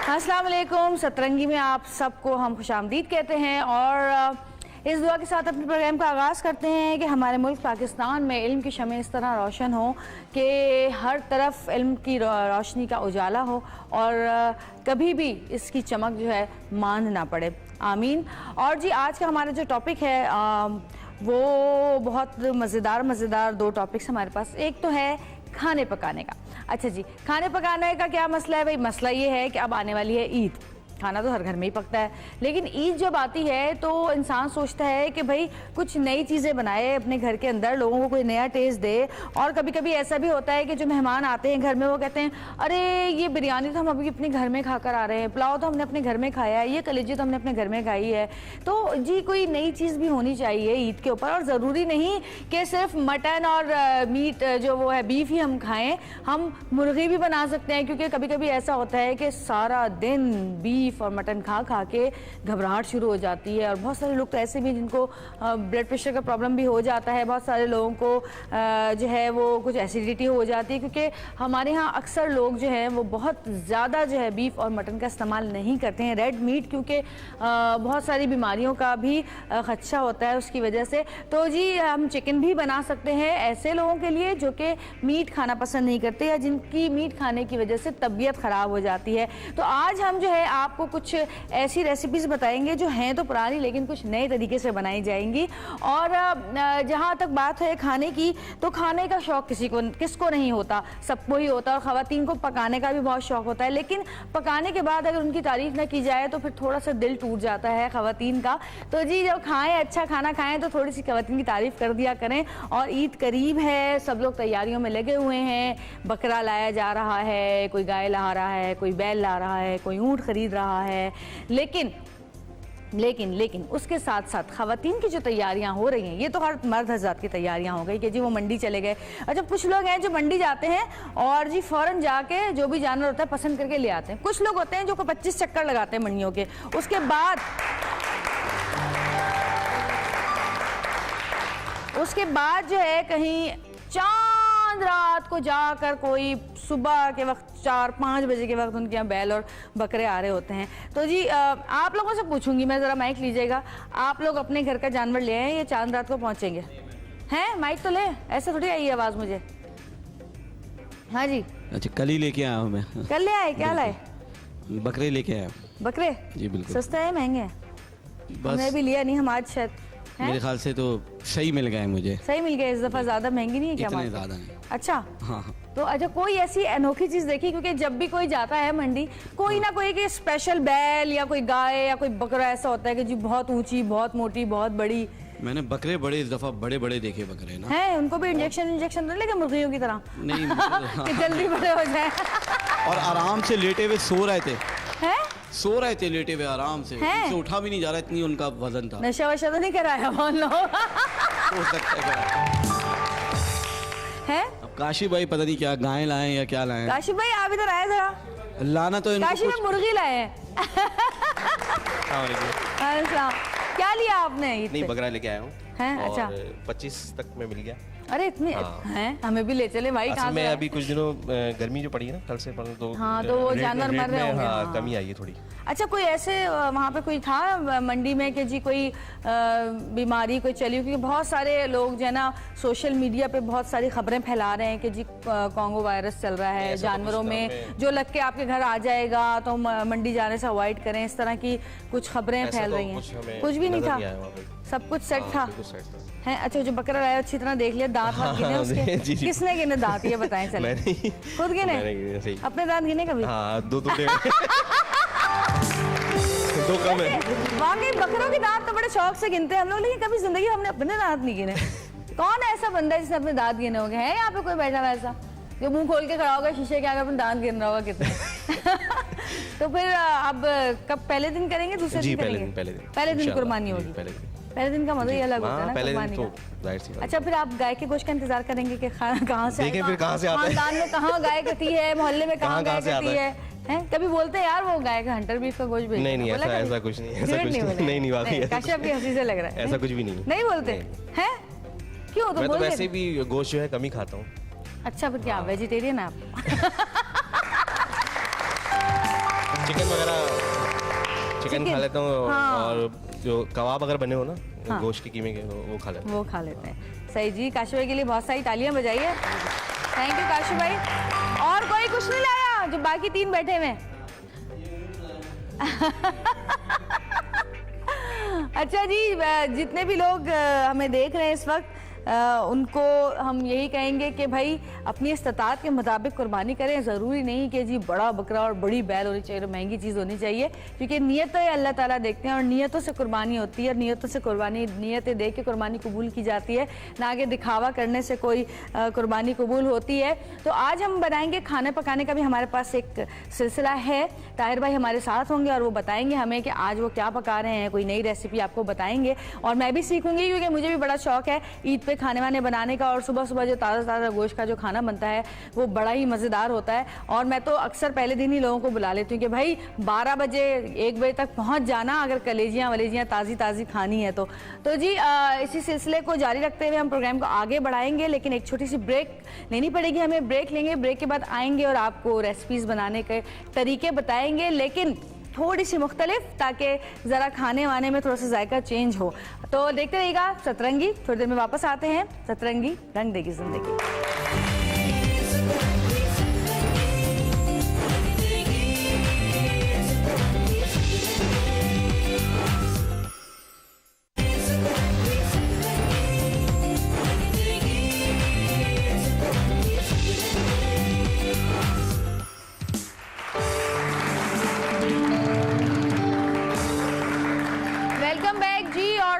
अस्सलाम वालेकुम। सतरंगी में आप सबको हम खुशामदीद कहते हैं और इस दुआ के साथ अपने प्रोग्राम का आगाज़ करते हैं कि हमारे मुल्क पाकिस्तान में इल्म की शमें इस तरह रोशन हो कि हर तरफ इल्म की रोशनी का उजाला हो और कभी भी इसकी चमक जो है मांद ना पड़े। आमीन। और जी आज का हमारा जो टॉपिक है वो बहुत मज़ेदार दो टॉपिक्स हमारे पास। एक तो है खाने पकाने का। अच्छा जी, खाने पकाने का क्या मसला है भाई? मसला ये है कि अब आने वाली है ईद। खाना तो हर घर में ही पकता है, लेकिन ईद जब आती है तो इंसान सोचता है कि भाई कुछ नई चीज़ें बनाए अपने घर के अंदर, लोगों को कोई नया टेस्ट दे। और कभी कभी ऐसा भी होता है कि जो मेहमान आते हैं घर में वो कहते हैं अरे ये बिरयानी तो हम अभी अपने घर में खाकर आ रहे हैं, पुलाव तो हमने अपने घर में खाया है, ये कलेजी तो हमने अपने घर में खाई है। तो जी कोई नई चीज़ भी होनी चाहिए ईद के ऊपर। और ज़रूरी नहीं कि सिर्फ मटन और मीट जो वो है बीफ ही हम खाएँ, हम मुर्गी भी बना सकते हैं। क्योंकि कभी कभी ऐसा होता है कि सारा दिन बीफ और मटन खा खा के घबराहट शुरू हो जाती है। और बहुत सारे लोग तो ऐसे भी जिनको ब्लड प्रेशर का प्रॉब्लम भी हो जाता है, बहुत सारे लोगों को जो है वो कुछ एसिडिटी हो जाती है। क्योंकि हमारे यहाँ अक्सर लोग जो हैं वो बहुत ज़्यादा जो है बीफ और मटन का इस्तेमाल नहीं करते हैं, रेड मीट, क्योंकि बहुत सारी बीमारियों का भी खदशा होता है उसकी वजह से। तो जी हम चिकन भी बना सकते हैं ऐसे लोगों के लिए जो कि मीट खाना पसंद नहीं करते या जिनकी मीट खाने की वजह से तबीयत ख़राब हो जाती है। तो आज हम जो है आपको कुछ ऐसी रेसिपीज बताएंगे जो हैं तो पुरानी लेकिन कुछ नए तरीके से बनाई जाएंगी। और जहाँ तक बात है खाने की, तो खाने का शौक किसको नहीं होता, सबको ही होता है। और ख़वातीन को पकाने का भी बहुत शौक होता है, लेकिन पकाने के बाद अगर उनकी तारीफ ना की जाए तो फिर थोड़ा सा दिल टूट जाता है ख़वातीन का। तो जी जब खाएं, अच्छा खाना खाएं तो थोड़ी सी ख़वातीन की तारीफ कर दिया करें। और ईद करीब है, सब लोग तैयारियों में लगे हुए हैं। बकरा लाया जा रहा है, कोई गाय ला रहा है, कोई बैल ला रहा है, कोई ऊँट खरीद रहा है। लेकिन उसके साथ साथ ख़वातीन की जो तैयारियां हो रही हैं, ये तो हर मर्द हज़रात की तैयारियां हो गई कि जी वो मंडी चले गए। अच्छा, कुछ लोग हैं जो मंडी जाते हैं और जी फ़ौरन जाके जो भी जानवर होता है पसंद करके ले आते हैं। कुछ लोग होते हैं जो 25 चक्कर लगाते हैं मंडियों के, उसके बाद जो है कहीं चांद रात को जाकर कोई सुबह के वक्त 4-5 बजे के वक्त उनके यहाँ बैल और बकरे आ रहे होते हैं। तो जी आप लोगों से पूछूंगी मैं, ज़रा माइक लीजिएगा। आप लोग अपने घर का जानवर ले आए, ये चांद रात को पहुँचेंगे? हैं, माइक तो ले, ऐसे थोड़ी आई आवाज़ मुझे। हाँ जी। अच्छा, कल ही लेके आया हूँ मैं। कल ले आए? क्या लाए? बकरे लेके आया। बकरे? जी बिल्कुल। सस्ते हैं महंगे हैं? हमने भी लिया नहीं, हम आज शायद मेरे ख्याल से तो सही मिल गए मुझे। सही मिल गए इस दफा, ज्यादा महंगी नहीं है क्या? इतने ज्यादा नहीं। अच्छा हाँ। तो अच्छा, कोई ऐसी अनोखी चीज देखी? क्योंकि जब भी कोई जाता है मंडी, कोई ना कोई के स्पेशल बैल या कोई गाय या कोई बकरा ऐसा होता है कि जी बहुत ऊंची, बहुत मोटी, बहुत बड़ी। मैंने बकरे बड़े इस दफा बड़े देखे बकरे ना। हैं, उनको भी इंजेक्शन तो लेगा मुर्गियों की तरह? नहीं कि जल्दी बड़े हो जाए। और आराम से लेटे हुए सो रहे थे। हैं? सो रहे थे लेटे हुए आराम से, उनसे उठा भी नहीं जा रहा, इतनी उनका वजन था। नशा वशा तो नहीं कराया बोल लो? हो सकता है। अब काशी भाई पता नहीं क्या गाय लाए या क्या लाए। काशी भाई आप इधर आए जरा। लाना तो काशी में मुर्गी लाए हैं। क्या लिया आपने? नहीं, बकरा लेके आया हूँ। अच्छा, 25 तक में मिल गया। अरे इतनी हैं, हमें भी ले चले भाई। कहाँ मैं अभी कुछ दिनों गर्मी जो पड़ी है ना, कल से तो हाँ, तो वो जानवर मर रहे होंगे। हाँ, कमी आई है थोड़ी। अच्छा, कोई ऐसे वहाँ पे कोई था मंडी में कि जी कोई बीमारी कोई चली? क्योंकि बहुत सारे लोग जो है ना सोशल मीडिया पे बहुत सारी खबरें फैला रहे हैं कि जी कॉन्गो वायरस चल रहा है जानवरों में, जो लग के आपके घर आ जाएगा तो मंडी जाने से अवॉइड करें। इस तरह की कुछ खबरें फैल रही हैं। कुछ भी नहीं था, सब कुछ सेट था। है? अच्छा, जो बकरा लाया अच्छी तरह देख लिया, दांत वांत गिने उसके? किसने गिने दांत, ये बताएं चले? खुद गिने? अपने दांत गिने कभी? हाँ, दो कम है। वाकई बकरों के दांत तो बड़े शौक से गिनते हैं हम लोग, लेकिन कभी जिंदगी हमने अपने दांत नहीं गिने। कौन ऐसा बंदा है जिसने अपने दांत गिने होंगे? है यहाँ पे कोई बैठा हुआ ऐसा जो मुंह खोल के खड़ा होगा शीशे के आगे अपने दांत गिन रहा होगा कितने? तो फिर अब कब, पहले दिन करेंगे, दूसरे दिन करेंगे? पहले दिन कुर्बानी होगी। पहले दिन का मजा ही अलग होता है ना कुर्बानी का। अच्छा, फिर आप गाय के गोश्त का इंतजार करेंगे कि कहाँ से देखें, फिर कहाँ से आता है, खानदान में कहाँ गाय कटी है, मोहल्ले में कहाँ गाय कटी है? कभी बोलते हैं यार वो गाय का हंटर बीफ का गोश्त भेज? नहीं, ऐसा कुछ नहीं। नहीं, वाकई काशी की हंसी से लग रहा है। ऐसा कुछ भी नहीं बोलते हैं? क्यों? तो मैं तो वैसे भी गोश्त जो है कम ही खाता हूँ। अच्छा, फिर क्या वेजिटेरियन है आप? चिकन वगैरह चिकन खा लेता हूँ हाँ। और जो कबाब अगर बने हो ना हाँ। गोश्त की कीमे के वो खा लेता हूँ। वो खा लेते हैं। सही जी, काशू भाई के लिए बहुत सारी तालियां बजाइए। थैंक यू काशू भाई। और कोई कुछ नहीं लाया जो बाकी 3 बैठे हुए हैं? अच्छा जी, जितने भी लोग हमें देख रहे हैं इस वक्त, उनको हम यही कहेंगे कि भाई अपनी इस्तात के मुताबिक कुर्बानी करें। ज़रूरी नहीं कि जी बड़ा बकरा और बड़ी बैल होनी चाहिए, महंगी चीज़ होनी चाहिए, क्योंकि नीयतें अल्लाह ताला देखते हैं और नीयतों से कुर्बानी होती है और नीयतों से कुर्बानी, नीयतें देख के कुर्बानी कबूल की जाती है, ना कि दिखावा करने से कोई कुर्बानी कबूल होती है। तो आज हम बनाएंगे खाने पकाने का भी हमारे पास एक सिलसिला है। ताहिर भाई हमारे साथ होंगे और वो बताएंगे हमें कि आज वो क्या पका रहे हैं, कोई नई रेसिपी आपको बताएंगे और मैं भी सीखूंगी, क्योंकि मुझे भी बड़ा शौक है ईद पे खाने वाने बनाने का। और सुबह सुबह जो ताज़ा ताज़ा गोश्त का जो खाना बनता है वो बड़ा ही मज़ेदार होता है। और मैं तो अक्सर पहले दिन ही लोगों को बुला लेती हूँ कि भाई 12 बजे 1 बजे तक पहुँच जाना, अगर कलेजियाँ वलेजियाँ ताज़ी ताज़ी खानी है तो जी इसी सिलसिले को जारी रखते हुए हम प्रोग्राम को आगे बढ़ाएंगे, लेकिन एक छोटी सी ब्रेक लेनी पड़ेगी हमें। ब्रेक लेंगे, ब्रेक के बाद आएंगे और आपको रेसिपीज़ बनाने के तरीके बताएंगे, लेकिन थोड़ी सी मुख्तलिफ, ताकि ज़रा खाने वाने में थोड़ा सा जायका चेंज हो। तो देखते रहिएगा सतरंगी। थोड़ी देर में वापस आते हैं। सतरंगी रंग देगी जिंदगी।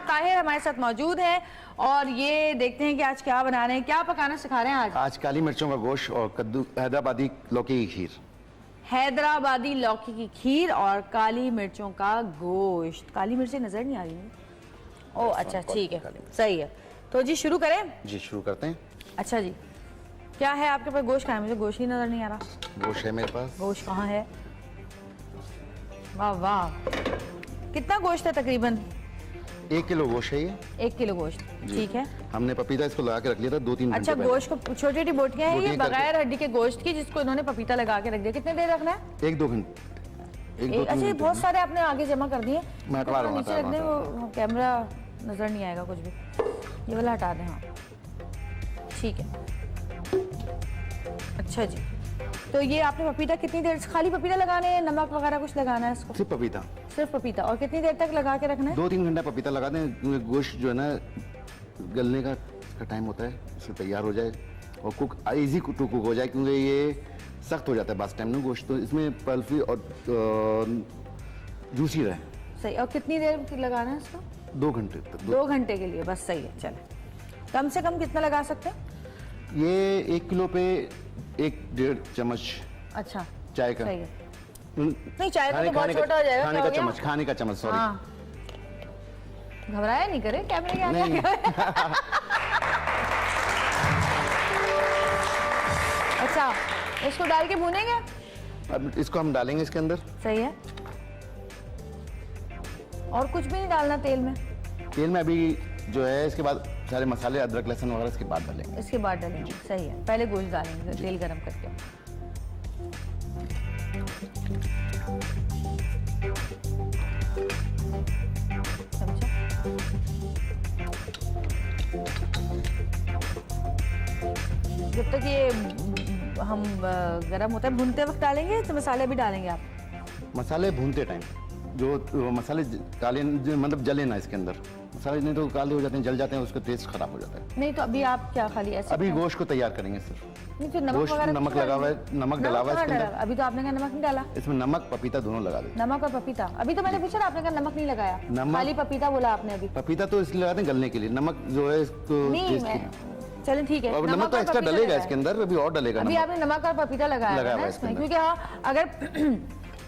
ताहिर हमारे साथ मौजूद है और ये देखते हैं कि आज क्या बना रहे हैं, क्या पकाना सिखा रहे हैं आज काली मिर्चों का गोश्त और कद्दू हैदराबादी लौकी की खीर। हैदराबादी लौकी की खीर और काली मिर्चों का गोश्त। काली मिर्चें नजर नहीं आ रही हैं? ओह अच्छा, ठीक है, सही है। तो जी शुरू करें? जी शुरू करते हैं। अच्छा जी, क्या है आपके पास? गोश्त कहाँ है? मुझे गोश्त ही नजर नहीं आ रहा। गोश्त है मेरे पास। गोश्त कहाँ है? वाह वाह, कितना गोश्त है? तकरीबन 1 किलो गोश्त है ये। 1 किलो गोश्त, ठीक है। हमने पपीता इसको लगा के रख लिया था 2-3 घंटे। अच्छा, गोश्त को छोटी छोटी बोटियां हैं ये बगैर हड्डी के गोश्त की, जिसको इन्होंने पपीता लगा के रख दिया। कितने देर रखना है? 1-2 घंटे। अच्छा, ये बहुत सारे आपने आगे जमा कर दिए। मैं हटवा रहा हूं, नीचे रख दें, वो कैमरा नजर नहीं आएगा कुछ भी। ये वाला हटा दें। हाँ ठीक है। अच्छा जी, तो ये आपने पपीता कितनी देर, खाली पपीता लगाना है, नमक वगैरह कुछ लगाना है इसको? सिर्फ पपीता। सिर्फ पपीता। और कितनी देर तक लगा के रखना है? 2-3 घंटा पपीता लगा दें, क्योंकि गोश्त जो है ना गलने का टाइम होता है, इससे तैयार हो जाए और कुक इजी टू कुक हो जाए, क्योंकि ये सख्त हो जाता है बस टाइम में गोश्त, तो इसमें पल्फी और जूसी रहे। सही। और कितनी देर लगाना है इसको? 2 घंटे तक। 2 घंटे के लिए बस, सही है। चले, कम से कम कितना लगा सकते हैं? ये 1 किलो पे 1-1.5 चम्मच। अच्छा, चाय का। सही है। नहीं, चाय का तो बहुत छोटा हो जाएगा। खाने का चम्मच, खाने का चम्मच, सॉरी। हाँ। घबराया नहीं करे कैमरे के आगे। नहीं। अच्छा, इसको डाल के भूनेंगे? अब इसको हम डालेंगे इसके अंदर। सही है। और कुछ भी नहीं डालना तेल में? तेल में अभी जो है इसके बाद सारे मसाले, अदरक लहसुन वगैरह इसके बाद डालेंगे। इसके बाद डालेंगे, सही है। पहले गोश्त डालेंगे तेल गरम करके। जब तक ये हम गरम होता है, भूनते वक्त डालेंगे तो मसाले भी डालेंगे आप? मसाले भूनते टाइम जो मसाले काले मतलब जले ना इसके अंदर, मसाले नहीं तो काले हो जाते हैं, जल जाते हैं, उसका टेस्ट खराब हो जाता है। नहीं तो अभी आप क्या खाली ऐसे? अभी गोश्त को तैयार करेंगे सर। नहीं तो नमक गोश्त वगैरह नमक लगा हुआ है, नमक डला हुआ है इसके अंदर। अभी तो आपने कहा नमक नहीं डाला। इसमें नमक पपीता दोनों लगा दे। नमक और पपीता? अभी तो मैंने पूछा, आपने कहा नमक नहीं लगाया, खाली पपीता बोला आपने अभी। पपीता तो इसलिए लगाते हैं गलने के लिए, नमक जो है इसको चलें ठीक है। नमक तो एक्स्ट्रा डलेगा इसके अंदर, अभी और डलेगा। अभी आपने नमक और पपीता लगाया है इसमें, क्योंकि हाँ अगर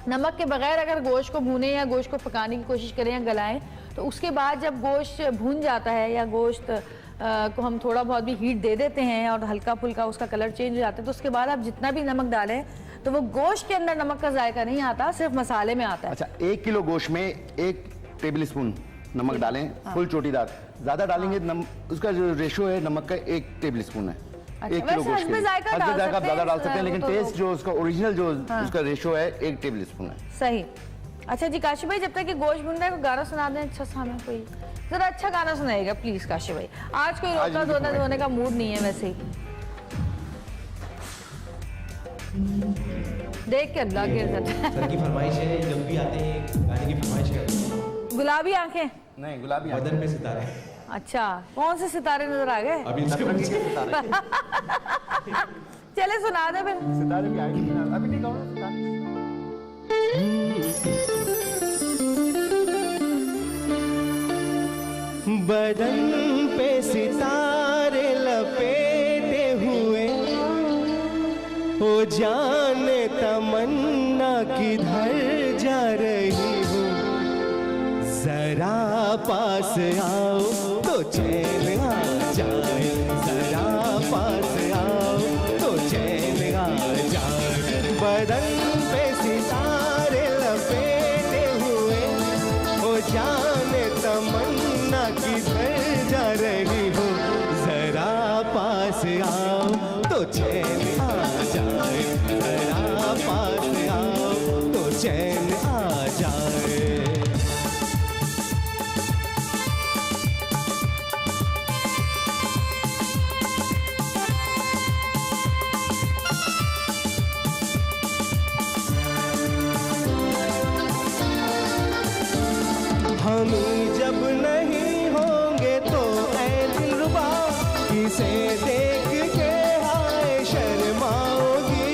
नमक के बगैर अगर गोश्त को भूने या गोश्त को पकाने की कोशिश करें या गलाएं, तो उसके बाद जब गोश्त भून जाता है या गोश्त को हम थोड़ा बहुत भी हीट दे देते हैं और हल्का फुल्का उसका कलर चेंज हो जाता है, तो उसके बाद आप जितना भी नमक डालें तो वो गोश्त के अंदर नमक का जायका नहीं आता, सिर्फ मसाले में आता है। अच्छा, 1 किलो गोश्त में 1 टेबल स्पून नमक डालें। फुल चोटीदार, ज्यादा डालेंगे उसका जो रेशो है नमक का 1 टेबल स्पून है। अच्छा, 1 किलो वैसे गोश्त के हस्बे लिए जायका हस्बे डाल जायका आप सकते ज़्यादा हैं, डाल सकते हैं, लेकिन वो तो टेस्ट जो उसका ओरिजिनल जो उसका रेशो है 1 टेबल स्पून है। सही। अच्छा जी काशी भाई, जब तक कि गोश्त बन रहा है कोई गाना सुना दें अच्छा सा हमें, कोई जरा अच्छा गाना सुनाइएगा प्लीज काशी भाई। आज कोई रोता धोने का मूड नहीं है वैसे ही, देख के अल्लाह गिर जाता है। सर की फरमाइश है, जब भी आते हैं गाने की फरमाइश करते हैं। गुलाबी आंखें, नहीं गुलाबी बदन पे सितारे। अच्छा कौन से सितारे नजर आ गए? अभी इसके पीछे चले सुना दे फिर। सितारे भी आएंगे अभी नहीं गाओ सितारे। बदन पे सितारे लपेटे हुए, ओ जाने तमन्ना किधर जा रही हो, जरा पास आओ तो चैन आ जाए, जरा पास आओ तो चैन आ जाए। बदन पे सितारे लपेटे हुए, ओ जाने तमन्ना किधर जा रही हो, जरा पास आओ तो चैन आ जाए, जरा पास आओ तो चैन आ जाए। हम जब नहीं होंगे तो ऐ दिलरुबा, किसे देख के हाय शर्माओगी,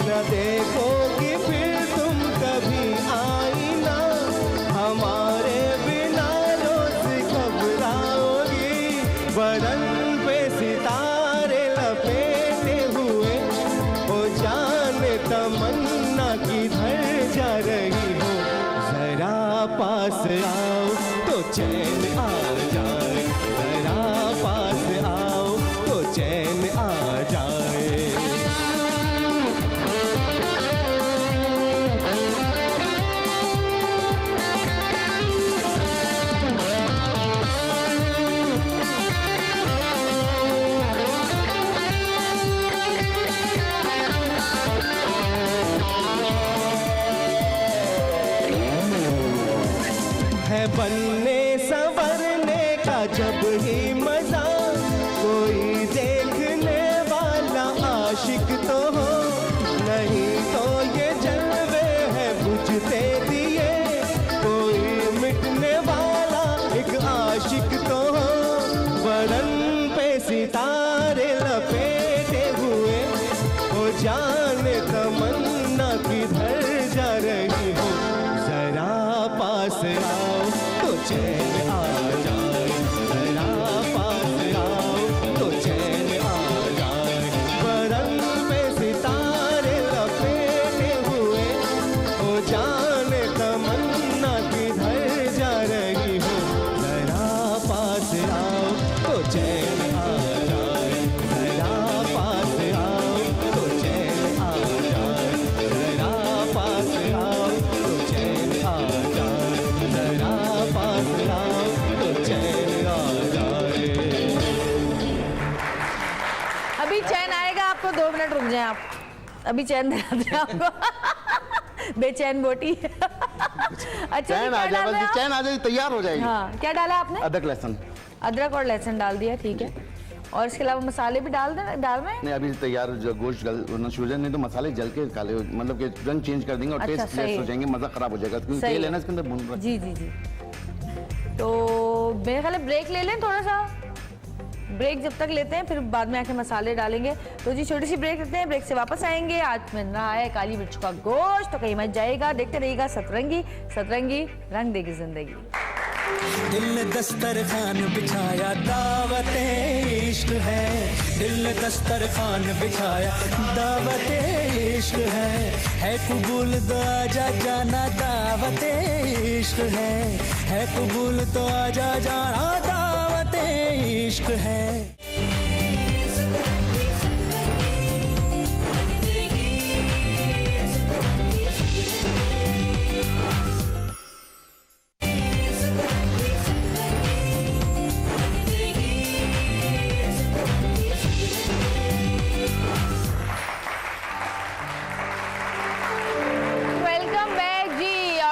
न देखोगी फिर तुम कभी आईना, हमारे बिना रोज घबराओगी। बदन पे सितारे लपेटे हुए, ओ जाने तमन्ना किधर जा रही हो, जरा पास आओ तो चैन आ जाए, जरा पास आओ तो चैन आ जाए। है बनने संवरने का जब ही मजा, कोई देखने वाला आशिक तो हो, नहीं तो ये जलवे है बुझते दिए, कोई मिटने वाला एक आशिक तो हो। बदन पे सितारे लपेटे हुए, ओ जाने तमन्ना किधर जा रही हो, जरा पास आओ तो चैन आ जाए, जरा पास आओ तो चैन आ जाए। बदन पे सितारे लपेटे हुए, ओ जाने तमन्ना किधर जा रही हो, जरा पास आओ तो चैन आ जाए, जरा पास आओ तो चैन आ जाए, जरा पास आओ तो चैन आ जाए, जरा पास आओ तो चैन आ जाए। अभी चैन आएगा आपको, 2 मिनट रुक जाए आप, अभी चैन दिला दें आपको। बेचैन बोटी। अच्छा चैन आ जाए, बस चैन आ जाए तैयार हो जाएगी। हाँ क्या डाला आपने? अदरक लहसुन। अदरक और लहसुन डाल दिया, ठीक है। और इसके अलावा मसाले भी डाल रहे हैं? नहीं अभी तैयार जो गोश्त गलना शुरू हो जाए, नहीं तो मसाले जल के काले मतलब कि रंग चेंज कर देंगे और अच्छा, टेस्ट सही लेस हो है। जाएंगे, मजा खराब हो जाएगा क्योंकि सही तेल है है। ना इसके अंदर भून रहा है। जी जी जी। तो मेरे ख्याल है ब्रेक ले लें थोड़ा सा, ब्रेक जब तक लेते हैं फिर बाद में आके मसाले डालेंगे। तो जी छोटी सी ब्रेक लेते हैं, ब्रेक से वापस आएंगे। आज मिल रहा है काली मिर्च का गोश्त, तो कहीं मत जाएगा, देखते रहिएगा सतरंगी। सतरंगी रंग देगी जिंदगी। दिल ने दस्तरखान बिछाया दावते इश्क है, दिल ने दस्तरखान बिछाया दावते इश्क है कबूल तो आजा जाना दावते इश्क है कबूल तो आजा जाना दावते इश्क है।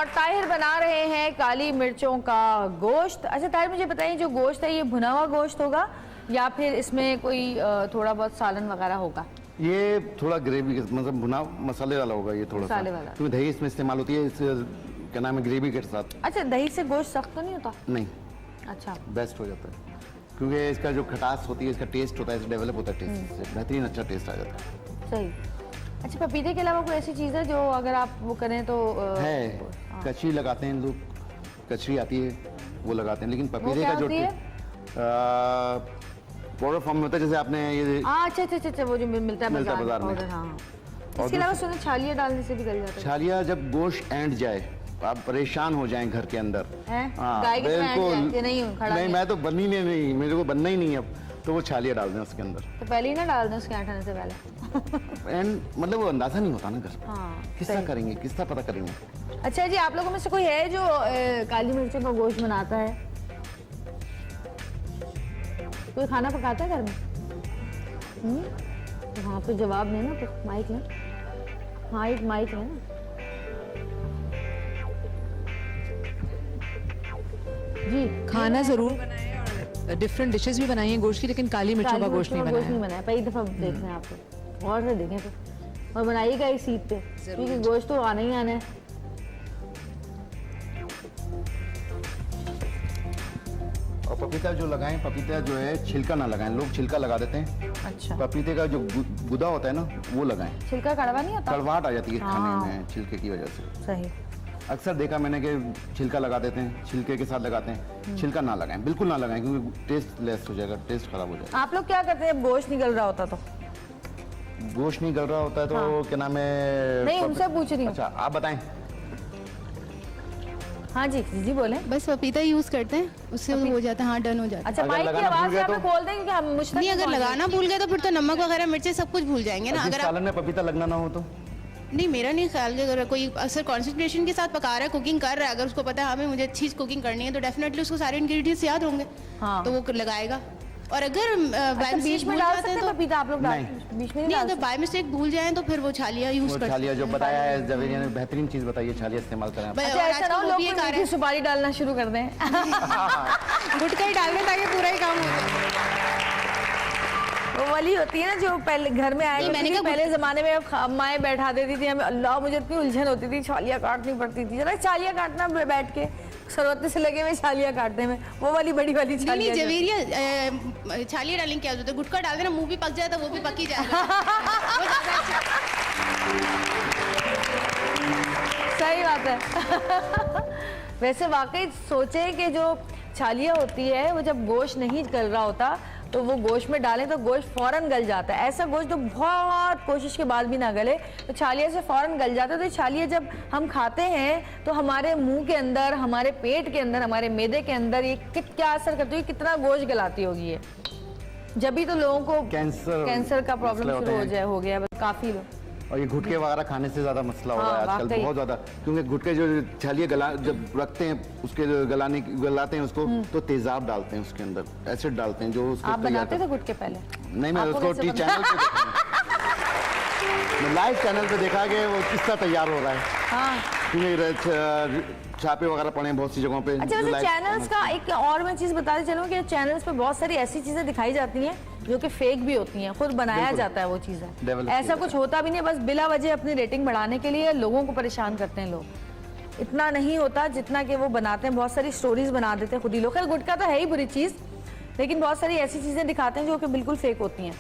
और ताहिर बना रहे हैं काली मिर्चों का गोश्त। अच्छा ताहिर, मुझे बताइए जो गोश्त है ये भुना हुआ गोश्त होगा या फिर इसमें कोई थोड़ा बहुत सालन वगैरह होगा? ये थोड़ा ग्रेवी मतलब भुना मसाले वाला होगा, ये थोड़ा मसाले सा वाला। क्योंकि दही इसमें इस्तेमाल होती है, इस क्या नाम है ग्रेवी के साथ। अच्छा, दही से गोश्त सख्त तो नहीं होता? नहीं, अच्छा, बेस्ट हो जाता है क्योंकि इसका जो खटास होती है, इसका टेस्ट होता है, डेवलप होता है टेस्ट से, बेहतरीन अच्छा टेस्ट आ जाता है। सही। अच्छा, पपीते के अलावा कोई ऐसी चीज़ है जो अगर आप वो करें तो है कचरी लगाते हैं लोग, कचरी आती है वो लगाते हैं, लेकिन पपीते का जो पाउडर फॉर्म में होता है, जैसे आपने ये अच्छा अच्छा अच्छा, वो जो मिलता है बाजार में। पाउडर, हाँ। इसके अलावा सुने छालिया डालने से भी गल जाता है। छालिया जब गोश्त एंड जाए, आप परेशान हो जाएं घर के अंदर, गाय के बिल्कुल नहीं, मैं तो बननी नहीं, मेरे को बनना ही नहीं अब, तो वो छालिया डाल दें उसके अंदर। तो पहले ही ना डाल दें उसके आटाने से पहले। एंड मतलब वो अंदाजा नहीं होता ना घर, हाँ, किसका करेंगे, किसका पता करेंगे। अच्छा जी, आप लोगों में से कोई है जो काली मिर्चों का गोश्त बनाता है? कोई खाना पकाता है घर में? तो हाँ, तो जवाब देना, तो माइक लें। हाँ, एक माइक लें ना जी। खाना जरूर डिफरेंट डिशेस भी बनाई हैं गोश्त की, लेकिन काली मिर्चों का गोश्त नहीं बनाया। पहली दफा देख रहे हैं आप तो, और से देखें तो, और बनाइएगा इस सीट पे, क्योंकि गोश्त तो आना ही आना है। और पपीता जो लगाएं, पपीता जो है छिलका ना लगाएं, लोग छिलका लगा देते हैं। अच्छा, पपीते का जो गुदा होता है ना, वो लगाएं। छिलका कड़वा नहीं होता? कड़वाहट आ जाती है हाँ। खाने में छिलके की वजह से। सही। अक्सर देखा मैंने कि छिलका लगा देते हैं, छिलके के साथ लगाते हैं। छिलका ना लगाएं, बिल्कुल ना लगाएं, क्योंकि टेस्ट लेस हो जाएगा, टेस्ट खराब हो जाएगा। आप लोग क्या करते हैं गोश्त निकल रहा होता तो? गोश्त नहीं गल रहा होता है तो हाँ। क्या नाम है, नहीं, उनसे पूछ रही हूँ। अच्छा आप बताएं। हाँ जी जी बोले। बस पपीता यूज करते हैं, उससे हो जाता है, हाँ डन हो जाता है। अच्छा, अगर माइक की लगाना आवाज भूल गए यहाँ पे तो? खोल दें, क्योंकि हम मुश्किल नहीं, अगर लगाना भूल गए तो फिर तो नमक वगैरह मिर्चें सब कुछ भूल जाएंगे ना। जिस अगर आप सालन में पपीता लगना ना हो तो? नहीं, मेरा नहीं ख्याल कि अगर कोई अक्सर कॉन्सेंट्रेशन के साथ पका रहा है, कुकिंग कर रहा है, अगर उसको पता है हमें मुझे अच्छी कुकिंग करनी है, तो डेफिनेटली उसको सारे इंग्रेडिएंट्स याद होंगे, हाँ। तो वो लगाएगा। और अगर अच्छा, बीच में डाल सकते हैं पपीता आप लोग? नहीं। बीच में नहीं, अगर बाय मिस्टेक भूल जाए तो फिर वो छालिया यूज वो कर छालिया जो बताया है जवेरिया ने, बेहतरीन चीज बताई है, छालिया इस्तेमाल करें आप। अच्छा, ऐसा ना हो लोग मीठी सुपारी डालना शुरू कर दें। गुटखा ही डाल दें ताकि पूरा ही काम हो जाए। वो वाली होती है ना जो पहले घर में आया, मैंने कहा पहले जमाने में अम्माएं बैठा देती थी हमें, अल्लाह मुझे इतनी उलझन होती थी, छालियाँ काटनी पड़ती थी। जरा छालियाँ काटना बैठ के, सरवत्ते से लगे हुए छालियाँ काटने में, वो वाली बड़ी वाली नहीं, छालियाँ। जवेरिया छालिया डालेंगे क्या होता है, गुटखा डाल देना, मुंह भी पक जाए तो वो भी पक ही जाएगा। वो ज़्यादा अच्छा। सही बात है। वैसे वाकई सोचे कि जो छालियाँ होती है वो जब गोश्त नहीं गल रहा होता तो वो गोश्त में डालें तो गोश्त फौरन गल जाता है। ऐसा गोश्त जो बहुत कोशिश के बाद भी ना गले तो छालिया से फौरन गल जाता है। तो छालिया जब हम खाते हैं तो हमारे मुंह के अंदर, हमारे पेट के अंदर, हमारे मैदे के अंदर ये क्या असर करती होगी, कितना गोश्त गलाती होगी ये। जब भी तो लोगों को कैंसर का प्रॉब्लम शुरू हो गया काफी लोग। और ये गुटके वगैरह खाने से ज्यादा मसला हो रहा है आजकल, बहुत ज्यादा, क्योंकि गुटके जो छालिया जब रखते हैं उसके गलाते हैं उसको तो तेजाब डालते हैं उसके अंदर, एसिड डालते हैं जो उसको। आप बनाते थे गुटके पहले? नहीं, मैं उसको चैनल पे मैं लाइव चैनल पे देखा कि वो किस तरह तैयार हो रहा है। हाँ, क्योंकि छापे वगैरह पड़े हैं बहुत सी जगहों पे। अच्छा, वैसे चैनल्स का एक और मैं चीज बताते चलूं कि चैनल्स पे बहुत सारी ऐसी चीजें दिखाई जाती हैं जो कि फेक भी होती हैं, खुद बनाया जाता है वो चीजें, ऐसा कुछ होता भी नहीं, बस बिला वजह अपनी रेटिंग बढ़ाने के लिए लोगों को परेशान करते हैं लोग। इतना नहीं होता जितना कि वो बनाते हैं, बहुत सारी स्टोरीज बना देते हैं खुद ही लोग। खैर गुटखा तो है ही बुरी चीज, लेकिन बहुत सारी ऐसी चीजें दिखाते हैं जो कि बिल्कुल फेक होती हैं,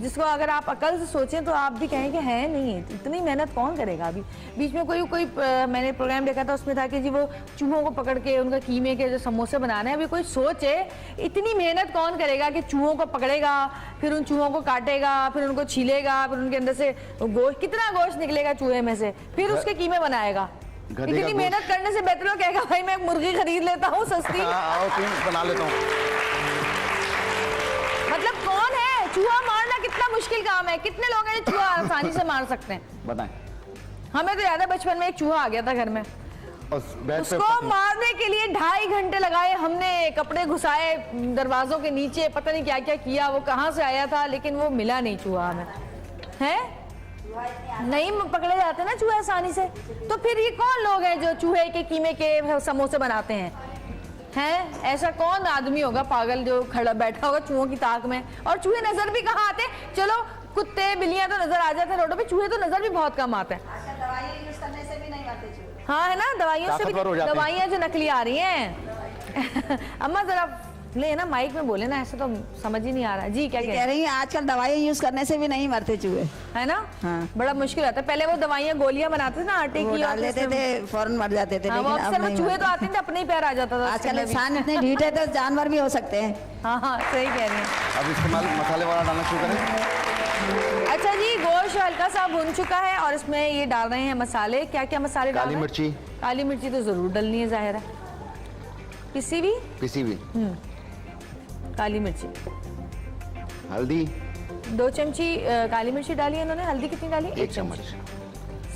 जिसको अगर आप अकल से सोचें तो आप भी कहें कि है नहीं, इतनी मेहनत कौन करेगा। अभी बीच में कोई मैंने प्रोग्राम देखा था, उसमें था कि जी वो चूहों को पकड़ के उनका कीमे के जो समोसे बनाने हैं। अभी कोई सोचे इतनी मेहनत कौन करेगा कि चूहों को पकड़ेगा, फिर उन चूहों को काटेगा, फिर उनको छीलेगा, फिर उनके अंदर से गोश्त, कितना गोश्त निकलेगा चूहे में से, फिर उसके कीमे बनाएगा। इतनी मेहनत करने से बेहतर कहेगा भाई मैं एक मुर्गी खरीद लेता हूँ सस्ती, बना लेता हूँ। मतलब कौन है, चूहा मारना कितना मुश्किल काम है, कितने लोग हैं चूहा आसानी से मार सकते हैं, बताएं। हमें तो याद है बचपन में एक चूहा आ गया था घर में, उसको मारने के लिए 2.5 घंटे लगाए हमने, कपड़े घुसाए दरवाजों के नीचे, पता नहीं क्या क्या किया, वो कहाँ से आया था, लेकिन वो मिला नहीं चूहा हमें, है नहीं पकड़े जाते ना चूहे आसानी से, तो फिर ये कौन लोग हैं जो चूहे के कीमे के समोसे बनाते हैं? हैं ऐसा कौन आदमी होगा पागल जो खड़ा बैठा होगा चूहों की ताक में? और चूहे नजर भी कहाँ आते? चलो कुत्ते बिल्लियां तो नजर आ जाते हैं रोडों पे, चूहे तो नजर भी बहुत कम आते हैं। दवाइयाँ यूज करने से भी नहीं आते चूहे। हाँ है ना, दवाइयों से भी, दवाइयाँ जो नकली आ रही हैं। अम्मा जरा ले ना माइक में बोले ना, ऐसे तो समझ ही नहीं आ रहा। जी क्या कह रही हैं? आजकल दवाइयाँ यूज करने से भी नहीं मरते चूहे, है ना? हाँ। बड़ा मुश्किल होता है। पहले वो दवाइयाँ गोलियां बनाते थे ना आटे की, डाल देते थे फौरन मर जाते थे। हाँ, लेकिन अक्सर वो चूहे तो आते थे अपने ही पैर आ जाता था। आजकल इंसान इतने ढीठ है तो जानवर भी हो सकते हैं। हाँ हाँ सही कह रहे हैं। अब इस्तेमाल मसाले वाला डालना शुरू करें। अच्छा जी, गोश्त हल्का सा भुन चुका है और इसमें ये डाल रहे हैं मसाले। क्या क्या मसाले डाल रहे हैं? काली मिर्ची। काली मिर्ची तो जरूर डालनी है, जाहिर है। पिसी भी काली मिर्ची। हल्दी 2 चमची काली मिर्ची डाली है इन्होंने। हल्दी कितनी डाली? 1 चम्मच।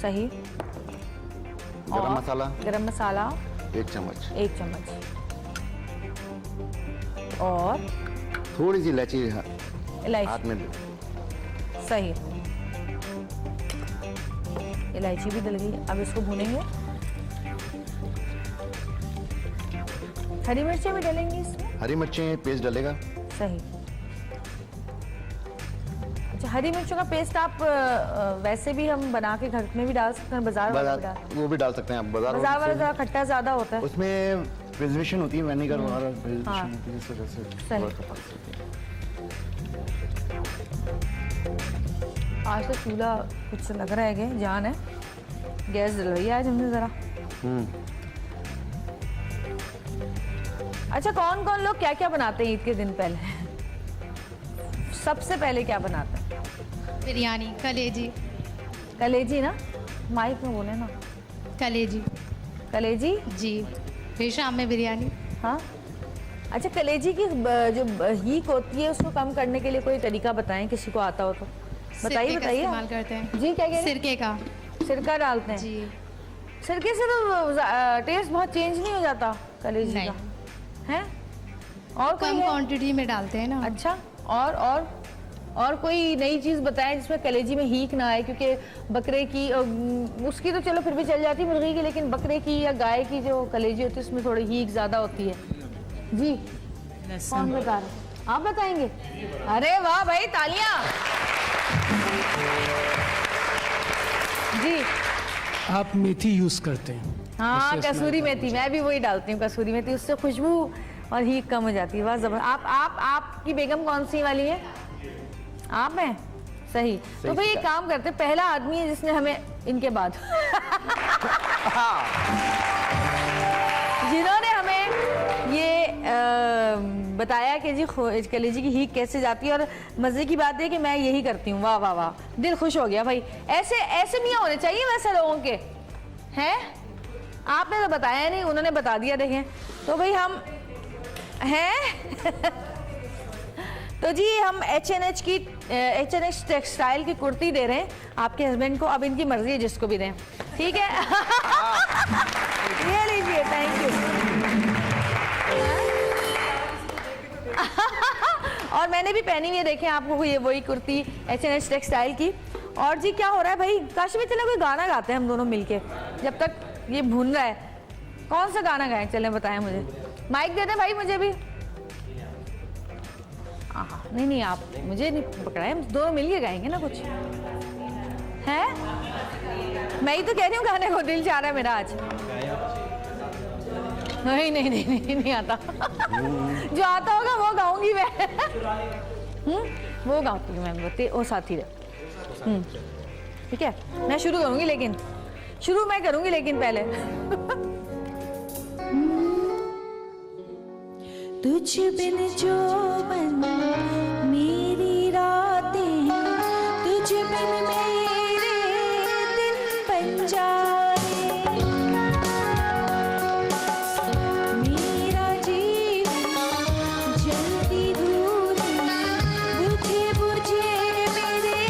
सही। गरम मसाला? गरम मसाला 1 चम्मच। 1 चम्मच। और थोड़ी सी इलायची हाथ में। सही, इलायची भी डल गई। अब इसको भूनेंगे। हरी मिर्चें भी डालेंगे इसमें? हरी मिर्चें पेस्ट डलेगा। सही। अच्छा, हरी मिर्चों का पेस्ट आप वैसे भी हम बना के घर में भी डाल सकते हैं, बाजार वो भी डाल सकते हैं आप। बाजार वाला जरा खट्टा ज्यादा होता है, उसमें प्रिजर्वेशन होती है, विनेगर वगैरह हाँ। होती है, इस वजह से। आज तो चूल्हा कुछ लग रहा है कि जान है। गैस जलवाई आज हमने जरा। अच्छा, कौन कौन लोग क्या क्या बनाते हैं ईद के दिन पहले? सबसे पहले क्या बनाते हैं? बिरयानी, कलेजी। कलेजी ना, माइक में बोले ना। कलेजी। कलेजी जी, फिर शाम में बिरयानी। हाँ। अच्छा, कलेजी की जो हीक होती है उसको कम करने के लिए कोई तरीका बताएं, किसी को आता हो तो बताइए। इस्तेमाल करते हैं जी। क्या कह रहे हैं? सिरके का। सिरका डालते हैं जी। सिरके से तो टेस्ट बहुत चेंज नहीं हो जाता कलेजी का, है? और कम क्वांटिटी में डालते हैं ना। अच्छा, और कोई नई चीज़ बताएं जिसमें कलेजी में हीक ना आए? क्योंकि बकरे की उसकी तो चलो फिर भी चल जाती मुर्गी की, लेकिन बकरे की या गाय की जो कलेजी होती है उसमें थोड़ी हीक ज़्यादा होती है। जी कौन बता रहे? आप बताएंगे? अरे वाह भाई, तालियां। जी। आप मेथी यूज करते हैं? हाँ, कसूरी मेथी, मैं भी वही डालती हूँ, कसूरी मेथी। उससे खुशबू और हीक कम हो जाती है। वाह जबरदस्त। आपकी बेगम कौन सी वाली है? आप हैं? सही। तो भाई एक काम करते, पहला आदमी है जिसने हमें इनके बाद जिन्होंने हमें ये बताया कि जी कलेजी की हीक कैसे जाती है। और मजे की बात है कि मैं यही करती हूँ। वाह वाह वाह, दिल खुश हो गया भाई। ऐसे मियाँ होने चाहिए वैसे लोगों के, हैं? आपने तो बताया नहीं, उन्होंने बता दिया। देखें तो भाई हम हैं तो जी हम H&H टेक्सटाइल की कुर्ती दे रहे हैं आपके हस्बैंड को। अब इनकी मर्जी है, जिसको भी दें, ठीक है? ये लीजिए, थैंक यू। और मैंने भी पहनी हुई है, देखें आपको ये वही कुर्ती H&H टेक्सटाइल की। और जी क्या हो रहा है भाई? काश में चले कोई गाना गाते हैं हम दोनों मिलके, जब तक ये भून रहा है। कौन सा गाना गाएं? चले बताएं मुझे। माइक दे दें भाई मुझे भी। नहीं, आप मुझे नहीं पकड़ाएं, हम दोनों मिलके गाएंगे ना कुछ, है? मैं ही तो कह रही हूँ गाने को, दिल चाह रहा है मेरा आज। नहीं आता। जो आता होगा वो गाऊंगी मैं। वो गाऊंगी मैं, वो साथी रहे। ठीक है, मैं शुरू करूंगी, लेकिन शुरू मैं करूंगी, लेकिन पहले तुझ बिन जो बन मेरी रातें, तुझ बिन मेरे दिन बन जाए, मेरा जीवन जलती धूल बुझे बुझे मेरे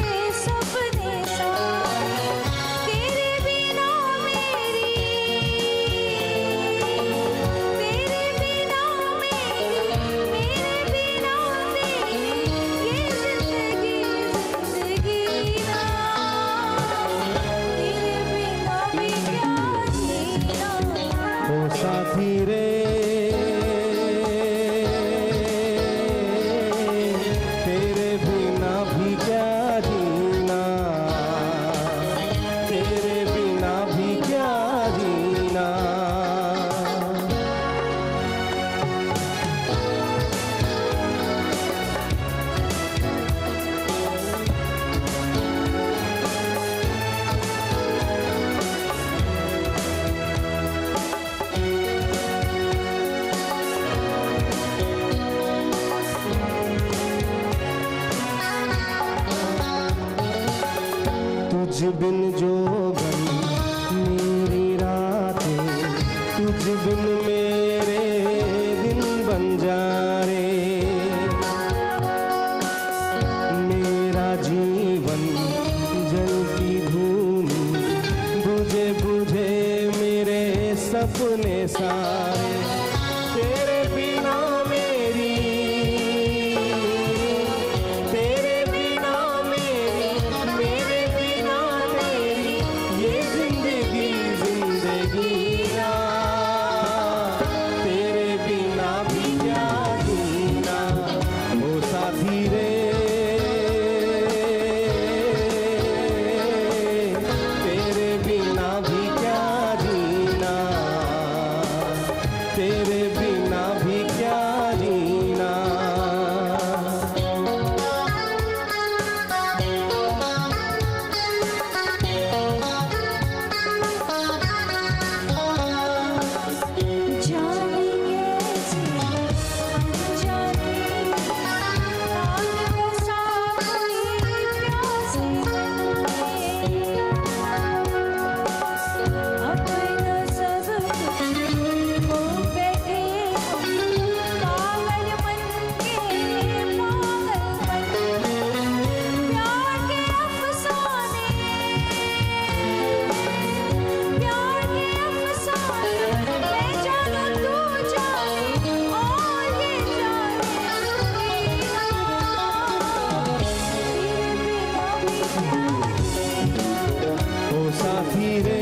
सपने सारे, तेरे बिना मेरी, तेरे बिना मेरे बिना तेरे साथी रे तेरे बिना भी क्या जीना, तेरे बिना भी क्या जीना। तुझ बिन जोगन मेरी रातें, तुझ बिन मेरे दिन बन जा रे। मेरा जीवन जल की धूनी, बुझे बुझे मेरे सपने सारे। तेरे बिना मेरी, तेरे बिना मेरी, मेरे बिना तेरी ये जिंदगी जिंदगी ना। तेरे बिना भी क्या जीना ओ साथी रे। तेरे बिना भी क्या जीना, तेरे बिना भी क्या जीना। जाने कैसे अनजाने आग बसा कोई प्यासे मन में। अपना सब कुछ खो बैठे पागल मन के, पागल मन। प्यार के अफसाने, प्यार के अफसाने। मैं जानूं तू जाने और ये जाने तेरा। ओ साथी रे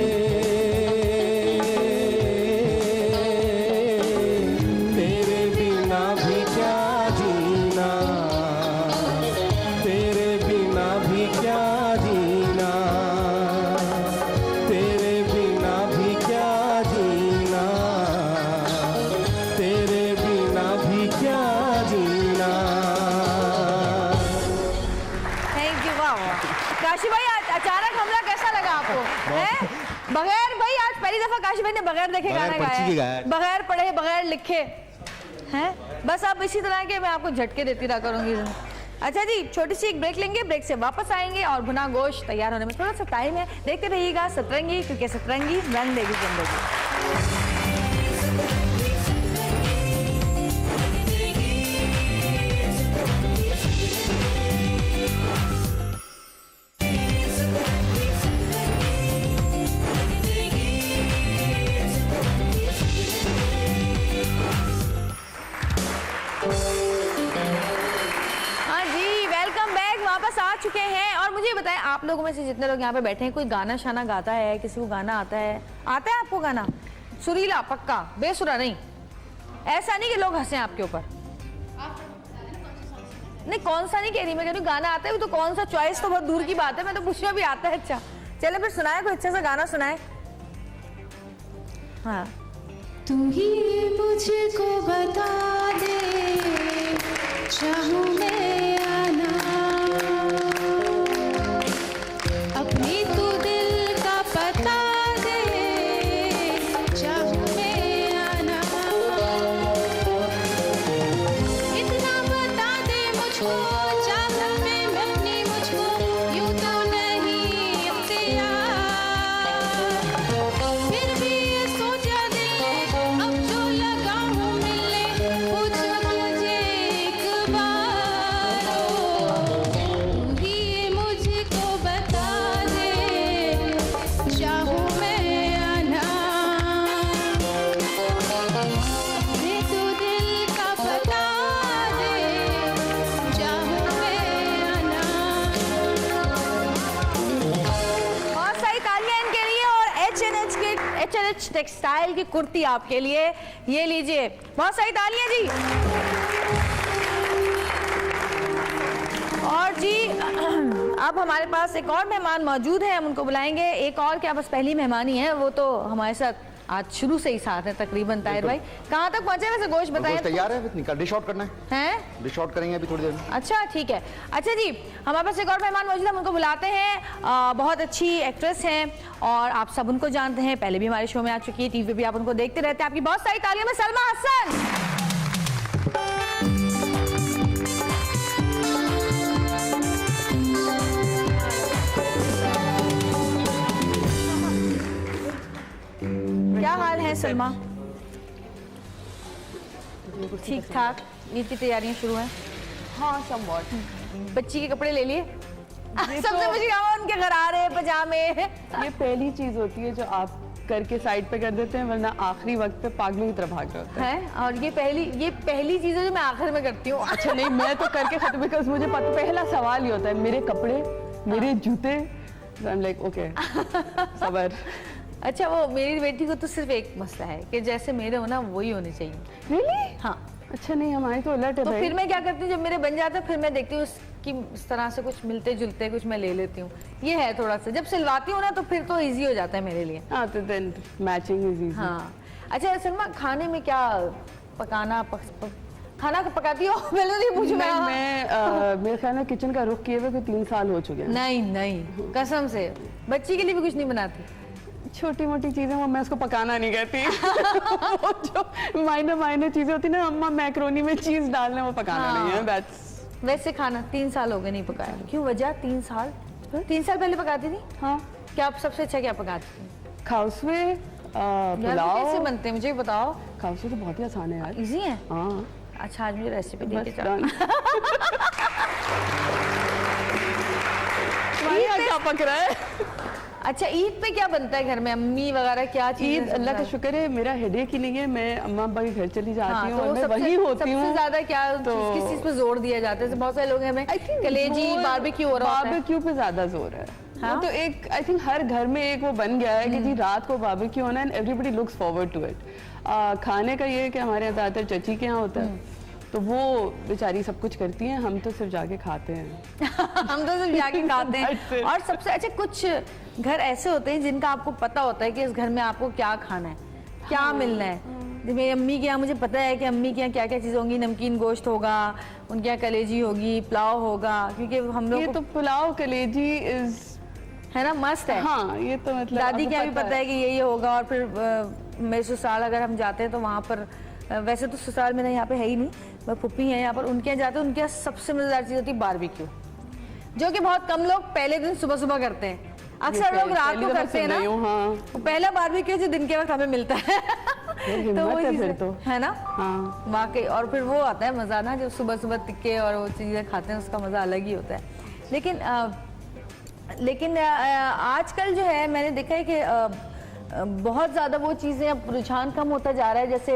तेरे बिना भी क्या जीना, तेरे बिना भी क्या जीना, तेरे बिना भी क्या जीना, तेरे बिना भी क्या जीना। Thank you. वाह वाह काशी भाई, आज अचानक हमला कैसा लगा आपको? हैं? बगैर भाई आज पहली दफा काशी भाई ने बगैर देखे गाना पर्ची के गाया गाया। है, बगैर पढ़े बगैर लिखे हैं। बस अब इसी तरह के मैं आपको झटके देती रहा करूंगी। अच्छा जी, छोटी सी एक ब्रेक लेंगे, ब्रेक से वापस आएंगे और भुना गोश्त तैयार होने में थोड़ा सा टाइम है। देखते रहिएगा सतरंगी, क्योंकि सतरंगी रंग देगी जिंदगी। हाँ जी, वेलकम बैक। वापस आ चुके हैं और मुझे बताएं, आप लोगों में से जितने लोग यहाँ पे बैठे हैं, कोई गाना शाना गाता है? किसी को गाना आता है? आता है आपको गाना? सुरीला पक्का, बेसुरा नहीं? ऐसा नहीं कि लोग हंसे आपके ऊपर। नहीं, कौन सा नहीं कह रही मैं, कह रही हूँ गाना आता है। वो तो कौन सा, चॉइस तो बहुत दूर की बात है। मैं तो पूछ रही हूँ अभी आता है। अच्छा चले फिर सुनाए, कोई अच्छा सा गाना सुनाए। हाँ। तू ही मुझको बता दे, चाहूं मैं आना, अपनी तू दिल का पता दे, चाहूं मैं आना। इतना बता दे मुझको, चाहत में अपनी मुझको, यूं तो नहीं अख्तियार। फिर भी ये सोचा दिल ने, अब जो लगा हूँ मिलने, पूछ मुझे एक बार। रिच टेक्सटाइल की कुर्ती आपके लिए। ये लीजिए, बहुत सारी तालियां जी। और जी अब हमारे पास एक और मेहमान मौजूद है, हम उनको बुलाएंगे। एक और क्या, बस पहली मेहमान ही है, वो तो हमारे साथ आज शुरू से ही साथ है तकरीबन। ताहिर भाई कहाँ तक पहुंचे वैसे? गोश्त बताइए। तैयार है, डिश आउट करना है? डिश आउट करेंगे अभी थोड़ी देर में। अच्छा ठीक है। अच्छा जी, हमारे पास एक और मेहमान मौजूद है, हम उनको बुलाते हैं। बहुत अच्छी एक्ट्रेस हैं और आप सब उनको जानते हैं, पहले भी हमारे शो में आ चुकी है, टीवी पे भी आप उनको देखते रहते हैं। आपकी बहुत सारी तालियों में सलमा हसन। क्या हाल है सलमा? ठीक ठाक। ईद की तैयारियां शुरू हैं? हाँ समवॉट। बच्ची के कपड़े ले लिए? सबसे मुझे उनके गरारे पजामे। ये पहली चीज होती है जो आप करके साइड पे कर देते हैं, वरना आखिरी वक्त पे पागलों की तरह भाग रहे होते हैं। और ये पहली चीज है जो मैं आखिर में करती हूँ। अच्छा नहीं, मैं तो करके खत्म, बिकॉज मुझे पहला सवाल ही होता है मेरे कपड़े, मेरे जूते। आई एम लाइक ओके सबर। अच्छा, वो मेरी बेटी को तो सिर्फ एक मसला है कि जैसे मेरे हो ना वही होने चाहिए। रियली? हाँ। अच्छा नहीं, हमारी तो उलट है। तो फिर मैं क्या करती हूँ, जब मेरे बन जाते हैं फिर मैं देखती हूँ उसकी इस तरह से कुछ मिलते जुलते कुछ मैं ले लेती हूँ। ये है थोड़ा सा, जब सिलवाती हूँ ना तो फिर तो इजी हो जाता है मेरे लिए। हाँ, तो देन मैचिंग इज इजी। हाँ। अच्छा सलमा, खाने में क्या पकाना खाना पकाती हो? पहले नहीं पूछूं मैं मेरे ख्याल में किचन का रुख किए हुए कोई 3 साल हो चुके हैं। नहीं कसम से। बच्ची के लिए भी कुछ नहीं बनाती? छोटी मोटी चीजें, वो मैं उसको पकाना नहीं कहती। वो जो माइनर चीजें होती ना, अम्मा मैक्रोनी में चीज डालना, वो पकाना नहीं है। दैट्स वैसे खाना 3 साल हो गए नहीं पकाया। क्यों वजह? 3 साल? 3 साल पहले पकाती थी? हाँ। क्या आप सबसे अच्छा क्या पकाती थी? खाउसवे, पुलाव। कैसे बनते हैं मुझे बताओ। खाउसवे तो बहुत ही आसान है यार। इजी है? हाँ। अच्छा, आज मुझे रेसिपी दे के जाओ। क्या पक रहा है? अच्छा, ईद पे क्या बनता है घर में? अम्मी वगैरह क्या चीज़? ईद अल्लाह का शुक्र है मेरा हेडेक ही नहीं है, मैं अम्मा अब्बा के घर चली जाती हूँ, तो मैं वहीं होती हूँ। सबसे ज्यादा क्या किस चीज पे जोर दिया जाता है? बहुत सारे लोग हैं, कलेजी बारबेक्यू हो रहा है। बारबेक्यू पे ज्यादा जोर है। हाँ? वो तो एक आई थिंक हर घर में एक वो बन गया है कि जी रात को बारबेक्यू होना and everybody looks forward to it. खाने का ये है कि हमारे यहाँ ज्यादातर चची के यहाँ होता है, तो वो बेचारी सब कुछ करती हैं, हम तो सिर्फ जाके खाते हैं। हम तो सिर्फ जाके खाते हैं। और सबसे अच्छा, कुछ घर ऐसे होते हैं जिनका आपको पता होता है कि इस घर में आपको क्या खाना है, क्या मिलना है। मेरी अम्मी के यहाँ मुझे पता है कि अम्मी के यहाँ क्या क्या चीज़ होंगी। नमकीन गोश्त होगा, उनके यहाँ कलेजी होगी, पुलाव होगा, क्योंकि हम लोग ये तो पुलाव कलेजी इज है ना, मस्त है। हाँ, ये तो मतलब दादी के यहाँ भी पता है कि यही होगा। और फिर मेरे ससुराल अगर हम जाते हैं तो वहाँ पर, वैसे तो ससुराल मेरा यहाँ पे है ही नहीं, मैं पुप्पी हैं यहाँ पर, उनके यहाँ जाते हैं, उनके यहाँ सबसे मज़ेदार चीज़ होती है बारबेक्यू, जो कि बहुत कम लोग पहले दिन सुबह सुबह करते हैं। अक्सर लोग रात को करते हैं ना। हाँ। पहला बारबेक्यू जो दिन के वक्त हमें मिलता है। तो वो फिर तो है ना। हाँ। वाकई। और फिर वो आता है मज़ा ना, जो सुबह सुबह टिक्के और वो चीज़ें खाते हैं, उसका मज़ा अलग ही होता है। लेकिन आजकल जो है मैंने देखा है कि बहुत ज़्यादा वो चीज़ें, अब रुझान कम होता जा रहा है। जैसे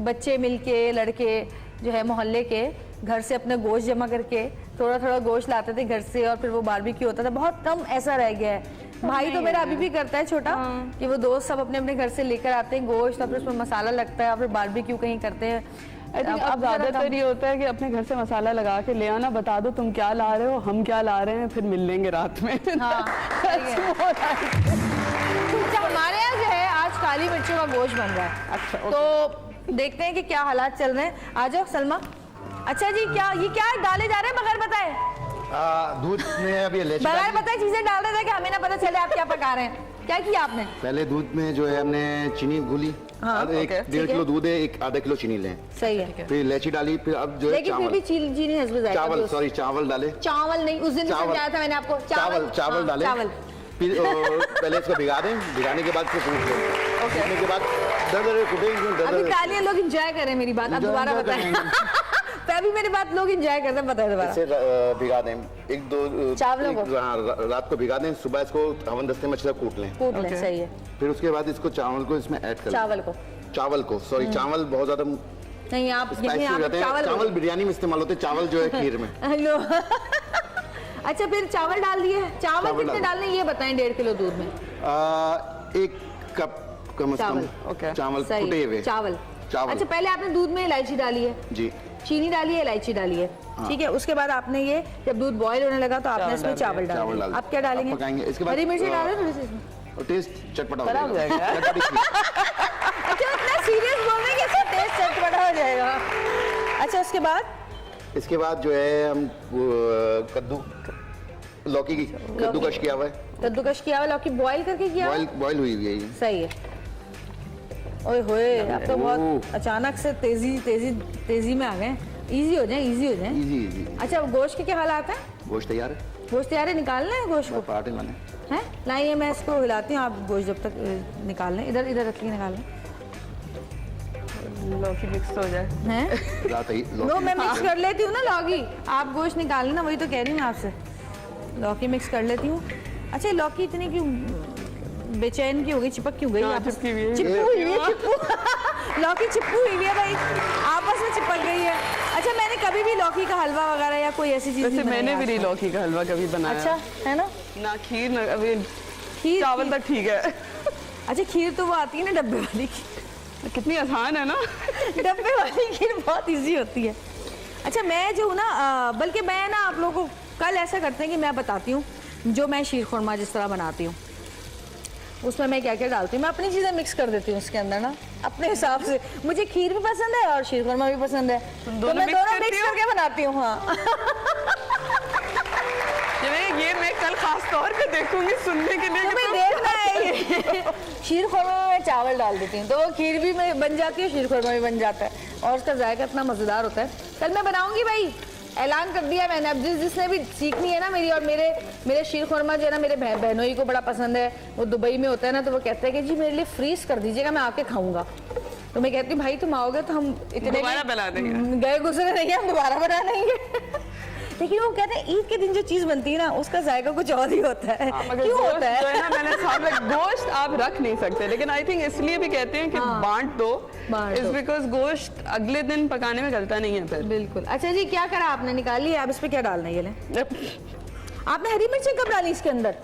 बच्चे मिलके, लड़के जो है मोहल्ले के घर से अपना गोश्त जमा करके थोड़ा थोड़ा गोश्त लाते थे घर से, और फिर वो बारबेक्यू होता था। बहुत कम ऐसा रह गया है। भाई तो मेरा अभी भी करता है छोटा, कि वो दोस्त सब अपने अपने घर से लेकर आते हैं गोश्त, और फिर उसमें मसाला लगता है और फिर बारबेक्यू कहीं करते हैं। अब ज्यादातर ये होता है कि अपने घर से मसाला लगा के ले आना, बता दो तुम क्या ला रहे हो, हम क्या ला रहे हैं, फिर मिल लेंगे रात में। हाँ, हमारे यहाँ जो है आज काली मिर्चों का गोश्त बन रहा है। अच्छा, तो देखते हैं कि क्या हालात चल रहे हैं। आ जाओ सलमा। अच्छा जी, ये क्या डाले जा रहे हैं बगैर बताए? दूध में अभी इलायची बगैर बताए चीजें डाल रहे थे कि हमें ना पता चले आप क्या पका रहे हैं। क्या किया आपने? पहले दूध में जो है हमने चीनी घुली। हाँ, 1.5 किलो दूध है, आधा किलो चीनी लें। सही है। फिर इलायची डाली, फिर अब जो है चावल, फिर भी चीनी हस्ब जाएगा। चावल, सॉरी चावल डाले। चावल नहीं, उस दिन समझाया था मैंने आपको। चावल डाले। फिर पहले इसको भिगा दें, भिगाने के बाद फिर कूट लें। कूटने के बाद दरदरे कूटें। अभी तालियां लोग एंजॉय करें मेरी बात। अब दोबारा बताएं। अभी मेरी बात लोग एंजॉय करते हैं, बताएं दोबारा। इसे भिगा दें 1-2 चावलों को। रात को भिगा दें, सुबह इसको हवन दस्ते में अच्छे से कूट लें। सही है। फिर उसके बाद इसको चावल को इसमें ऐड कर लें। चावल को सॉरी, चावल बहुत ज्यादा नहीं, आप चावल बिरयानी में इस्तेमाल होते हैं, चावल जो है खीर में। हेलो। अच्छा, फिर चावल डाल दिए। चावल कितने डालने ये बताएं 1.5 किलो दूध में? 1 कप कम से चावल, कम चावल सही, फुटे हुए चावल। चावल। अच्छा, पहले आपने दूध में इलायची डाली है, जी, चीनी डाली है, इलायची डाली है, ठीक है। उसके बाद आपने ये जब दूध बॉईल होने लगा तो आपने इसमें चावल डाल चावल दिया। डाल आप क्या डालेंगे? पकाएंगे। इसके बाद हरी मिर्ची डाल रहे हो थोड़ी सी इसमें? और टेस्ट चटपटा हो खराब हो जाएगा। जाएगा। चटपटी सी। अच्छा, इतना सीरियस बोल रहे हैं कि इसका टेस्ट चटपटा हो जाएगा। अच्छा, उसके बाद इसके बाद जो है हम कद्दू लौकी की कद्दूकश किया हुआ है, कद्दूकश किया हुआ लौकी बॉईल करके किया हुआ है? बॉयल हुई हुई है ये। सही है। ओए होए, अब तो बहुत अचानक से तेजी में आ गए। इजी हो जाए, इजी हो जाए। इजी। अच्छा, अब गोश्त के क्या हालात हैं? गोश्त तैयार है, गोश्त तैयार है, निकालना है गोश्त को? पराठे लाने हैं? लाइए, मैं इसको हिलाती हूँ, आप गोश्त जब तक निकाल लें। इधर रख के निकाल लें। लौकी मिक्स हो जाए हैं? रात ही नो, मैं मिक्स कर लेती हूँ ना लौकी, आप गोश्त निकाल लेना, वही तो कह रही हूँ मैं आपसे। लौकी मिक्स कर लेती हूँ। अच्छा, लौकी इतनी क्यों बेचैन की हो गई, चिपक क्यों गई? चिपकी हुई है। चिपकू हुई है, चिपकू। लौकी चिपकू हुई है भाई, आपस में चिपक गई है। अच्छा, मैंने कभी भी लौकी का हलवा वगैरह या कोई ऐसी चीज वैसे मैंने भी नहीं लौकी का हलवा कभी बनाया। अच्छा, है ना? ना खीर ना अभी खीर, चावल तक ठीक है। अच्छा, खीर तो वो आती है ना डब्बे वाली कितनी आसान है ना। डब्बे वाली खीर बहुत इजी होती है। अच्छा, मैं जो हूँ ना, बल्कि मैं ना आप लोगों को कल ऐसा करते हैं कि मैं बताती हूँ जो मैं शीर खुरमा जिस तरह बनाती हूँ, उसमें मैं क्या क्या डालती हूँ। मैं अपनी चीज़ें मिक्स कर देती हूँ उसके अंदर ना, अपने हिसाब से। मुझे खीर भी पसंद है और शीर खुरमा भी पसंद है, तो मैं दोनों मिक्स करके बनाती हूँ। हाँ, ये मैं कल खास तौर पे देखूंगी सुनने के लिए। तुम्हें देखना है ये। शीर खुरमा में चावल डाल देती हूँ तो वो खीर भी बन जाती है, शीर खुरमा भी बन जाता है और उसका जायका इतना मज़ेदार होता है। कल मैं बनाऊंगी भाई, ऐलान कर दिया मैंने। अब जिसने भी सीखनी है ना मेरी, और मेरे शीर खुरमा जो है ना मेरे बहनोई को बड़ा पसंद है, वो दुबई में होता है ना, तो वो कहते हैं कि जी मेरे लिए फ्रीज कर दीजिएगा, मैं आके खाऊंगा। तो मैं कहती हूँ भाई तुम आओगे तो हम इतने दोबारा बना देंगे, गए गुजरे नहीं, हम दोबारा बना देंगे। लेकिन वो कहते हैं ईद के दिन जो चीज बनती है ना उसका जायका कुछ और ही होता है। क्यों होता है? जो है ना, मैंने सामने गोश्त आप रख नहीं सकते, लेकिन आई थिंक इसलिए भी कहते हैं कि बांट दो, इज बिकॉज गोश्त अगले दिन पकाने में गलता नहीं है फिर। बिल्कुल। अच्छा जी, क्या करा आपने? निकाल लिया, अब इस पे क्या डालना है? ये लें। आपने हरी मिर्ची कब डाली इसके अंदर?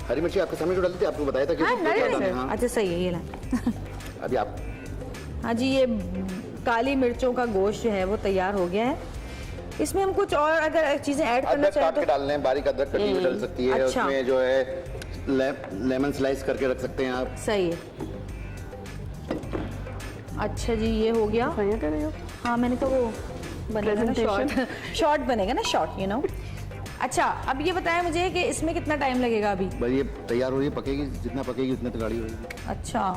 हरी मिर्ची आपके सामने जो डाली थी, आपको बताया था कि हाँ, अच्छा सही है, ये लें। अभी आप, हाँ जी, ये काली मिर्चों का गोश्त जो है वो तैयार हो गया है। इसमें हम कुछ और अगर चीजें ऐड करना चाहें तो डाल लें, बारीक अदरक कटी हुई डल सकती है। अच्छा। उसमें जो है लेमन स्लाइस करके रख सकते हैं आप। सही है। अच्छा जी, ये हो गया। हाँ, मैंने कहा वो बनेगा ना शॉर्ट बनेगा ना, शॉर्ट, यू नो। अच्छा, अब ये बताया मुझे कि इसमें कितना टाइम लगेगा अभी? बस ये तैयार हो रही है, पकेगी, जितना पकेगी उतनी तो गाढ़ी होगी। अच्छा,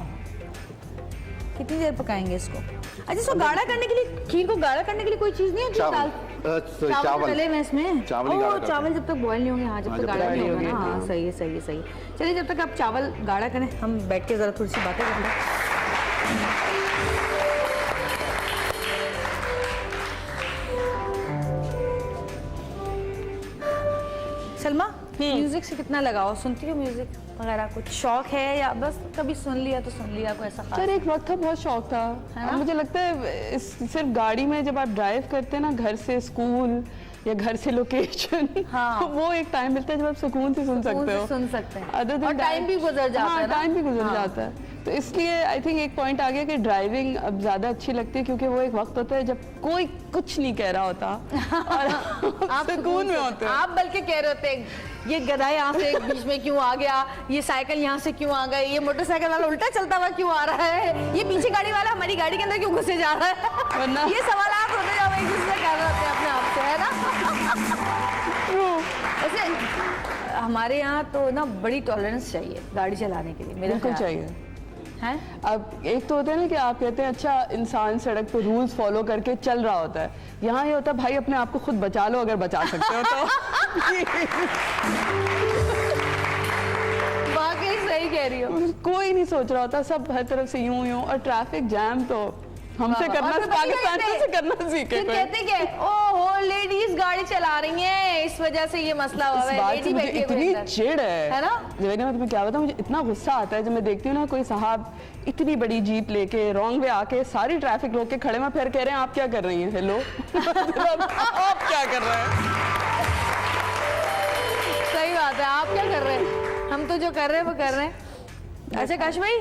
कितनी देर पकाएंगे इसको? अच्छा, इसको गाढ़ा करने के लिए, खीर को गाढ़ा करने के लिए कोई चीज नहीं है? चावल डले में इसमें? चावल जब तक बॉयल नहीं होंगे, हाँ, जब तक गाढ़ा नहीं होगा ना। हाँ, सही है, सही है, सही है। चलिए, जब तक आप चावल गाढ़ा करें, हम बैठ के जरा थोड़ी सी बातें कर लें। सलमा, म्यूजिक से कितना लगाओ? सुनती हो म्यूजिक वगैरह? कुछ शौक है या बस कभी सुन लिया तो सुन लिया, कोई ऐसा खास? सर, एक वक्त था बहुत शौक था, है ना? मुझे लगता है सिर्फ गाड़ी में जब आप ड्राइव करते हैं ना, घर से स्कूल या घर से लोकेशन, हाँ, वो एक टाइम मिलता है जब आप सुकून से सुन सकते हैं। और टाइम भी गुजर जाता है। टाइम भी गुजर जाता है। तो इसलिए आई थिंक एक पॉइंट आ गया कि ड्राइविंग अब ज़्यादा अच्छी लगती है, क्योंकि वो एक वक्त होता है जब कोई कुछ नहीं कह रहा होता और आप सुकून में होते हैं। आप बल्कि कह रहे होते हैं ये गधा यहाँ से बीच में क्यों आ गया, ये साइकिल यहाँ से क्यों आ गई, ये मोटरसाइकिल वाला उल्टा चलता हुआ क्यों आ रहा है, ये पीछे गाड़ी वाला हमारी गाड़ी के अंदर क्यों घुसे जा रहा है। वरना ये सवाल आप होते जाओ एक दूसरे कर रहे होते हैं अपने आप से, है ना। वैसे हमारे यहाँ तो ना बड़ी टॉलरेंस चाहिए गाड़ी चलाने के लिए, मेरे ख्याल चाहिए है। अब एक तो होता है ना कि आप कहते हैं अच्छा इंसान सड़क पे रूल्स फॉलो करके चल रहा होता है, यहाँ ये होता है भाई अपने आप को खुद बचा लो अगर बचा सकते हो तो। वाकई सही कह रही हो। कोई नहीं सोच रहा होता, सब हर तरफ से यूं और ट्रैफिक जैम तो हमसे करना, पाकिस्तान से करना सीखे। कहते क्या, ओहो लेडीज गाड़ी चला रही हैं, इस वजह से ये मसला हुआ है। लेडी बैठी इतनी चिढ़ है ना, मैं तुम्हें क्या बताऊं, मुझे इतना गुस्सा आता है जब मैं देखती हूँ ना कोई साहब इतनी बड़ी जीप लेके रॉन्ग वे आके सारी ट्रैफिक रोक के खड़े में फिर कह रहे हैं आप क्या कर रही हैं। हेलो आप क्या कर रहे हैं? सही बात है, आप क्या कर रहे हैं? हम तो जो कर रहे हैं वो कर रहे हैं। अच्छा काश भाई,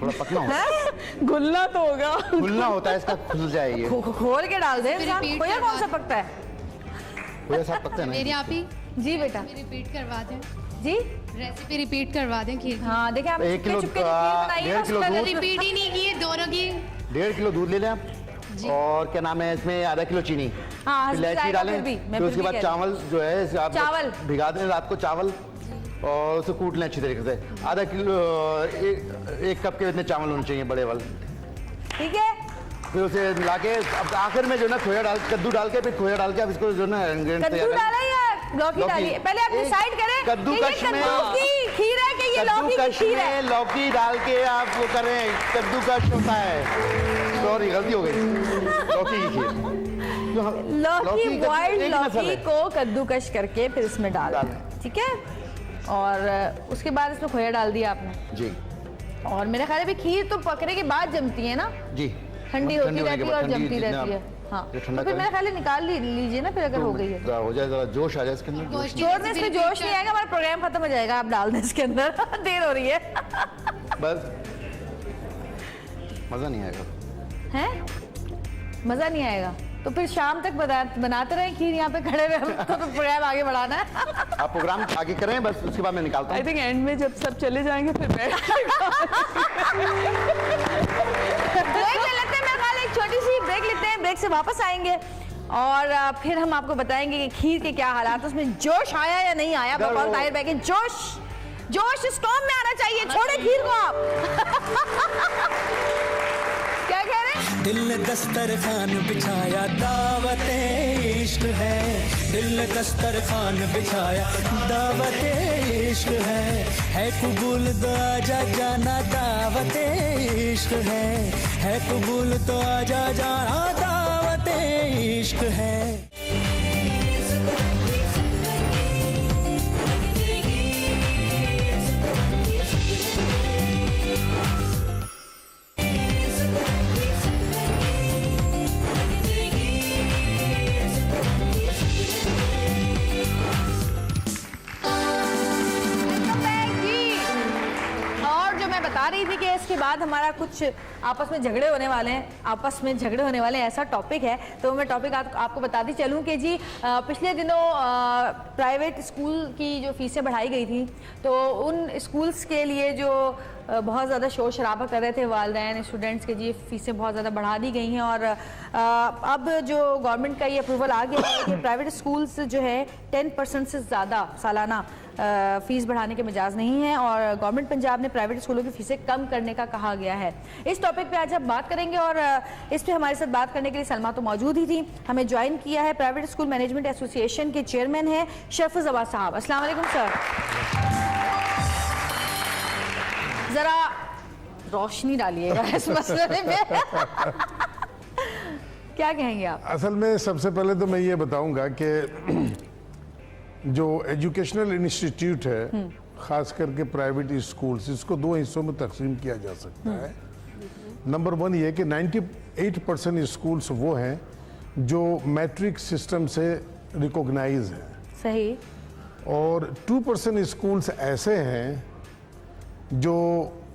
थोड़ा पतला होता है। गुलना तो होगा, खुलना होता है, इसका खुल जाए ये। खोल के डाल दे। रिपीट खोया करवा कौन सा पकता है? खोया साफ पकता है मेरे ना। आप ही जी बेटा रिपीट करवा दें, जी। रेसिपी रिपीट करवा दें खीर की। हाँ देखिए आपने 1 किलो चुपके खीर बनाई है, 1.5 किलो उसमें दूध, रिपीट ही नहीं की दोनों की। 1.5 किलो दूध ले लें आप, और क्या नाम है इसमें आधा किलो चीनी, हाँ, इलायची जाएगा डालें, फिर भी, मैं फिर उसके फिर भी बाद कह रही चावल जो है इसे आप चावल। भिगा दें रात को चावल, और उसे कूट लें अच्छी तरीके से। आधा किलो 1 कप के इतने चावल होने चाहिए बड़े वाले। ठीक है, फिर उसे मिला के अब आखिर में जो ना खोया डाल, कद्दू डाल के, फिर खोया डाल के आप इसको जो ना इंग्रेडिएंट्स कद्दू डाला या लौकी डाली? पहले आप डिसाइड करें कद्दू कि ये कश में कद्दू की खीर है कि ये लौकी की खीर है। लौकी डाल के आप वो करें, कद्दू कश होता है। सॉरी गलती हो गई, लौकी की खीर। लौकी बॉइल्ड एक नस्ल लौकी है। को कद्दूकश करके फिर इसमें डाल डालें। ठीक है, और उसके बाद इसमें खोया डाल दिया आपने। जी और मेरे ख्याल में खीर तो पकने के बाद जमती है ना, जी, ठंडी होती रहती है और जमती रहती है। हाँ, जो तो ठंडा फिर करें। मेरे ख्याल में निकाल लीजिए ना फिर अगर हो गई है। जरा हो जाए, जरा जोश आ जाए इसके अंदर। जोर में इसमें जोश नहीं आएगा, हमारा प्रोग्राम खत्म हो जाएगा। आप डाल दें इसके अंदर देर हो रही है। बस मजा नहीं आएगा। हैं? मजा नहीं आएगा तो फिर शाम तक बनाते रहे खीर यहाँ पे खड़े हुए, हमको तो प्रोग्राम आगे बढ़ाना है। आप प्रोग्राम आगे करें, बस उसके बाद मैं निकालता हूँ। आई थिंक एंड में जब सब चले जाएंगे फिर बैठ ब्रेक ले लेते हैं, मेरे ख्याल एक छोटी सी ब्रेक लेते हैं, ब्रेक से वापस आएंगे और फिर हम आपको बताएंगे कि खीर के क्या हालात, उसमें जोश आया या नहीं आया। बकौल ताहिर भाई के जोश स्टॉम में आना चाहिए, छोड़े खीर को आप। क्या कह रहे हैं? दिल ने दस्तरखान बिछाया दावते इश्क है, दिल ने दस्तरखान बिछाया दावते इश्क है कबूल तो आजा जाना दावते इश्क है कबूल तो आजा जाना दावते इश्क है। बता रही थी कि इसके बाद हमारा कुछ आपस में झगड़े होने वाले हैं, ऐसा टॉपिक है। तो मैं टॉपिक आपको बताती चलूं कि जी पिछले दिनों प्राइवेट स्कूल की जो फीसें बढ़ाई गई थी, तो उन स्कूल्स के लिए जो बहुत ज़्यादा शोर शराबा कर रहे थे वालिदैन स्टूडेंट्स के, जी फीसें बहुत ज़्यादा बढ़ा दी गई हैं। और अब जो गवर्नमेंट का ये अप्रूवल आ गया है कि प्राइवेट स्कूल्स जो है 10% से ज़्यादा सालाना फ़ीस बढ़ाने के मिजाज नहीं है, और गवर्नमेंट पंजाब ने प्राइवेट स्कूलों की फ़ीसें कम करने का कहा गया है। इस टॉपिक पे आज हम बात करेंगे और इस पे हमारे साथ बात करने के लिए सलमा तो मौजूद ही थी। हमें ज्वाइन किया है प्राइवेट स्कूल मैनेजमेंट एसोसिएशन के चेयरमैन हैं शरफुज़ अब्बास साहब। अस्सलाम वालेकुम सर। जरा रोशनी डालिएगा इस मसले में। क्या कहेंगे आप? असल में सबसे पहले तो मैं ये बताऊंगा कि जो एजुकेशनल इंस्टीट्यूट है, खास करके प्राइवेट स्कूल्स, इसको दो हिस्सों में तकसीम किया जा सकता है। नंबर 1 ये कि 98% स्कूल्स वो हैं जो मैट्रिक सिस्टम से रिकॉग्नाइज हैं, सही, और 2% स्कूल्स ऐसे हैं जो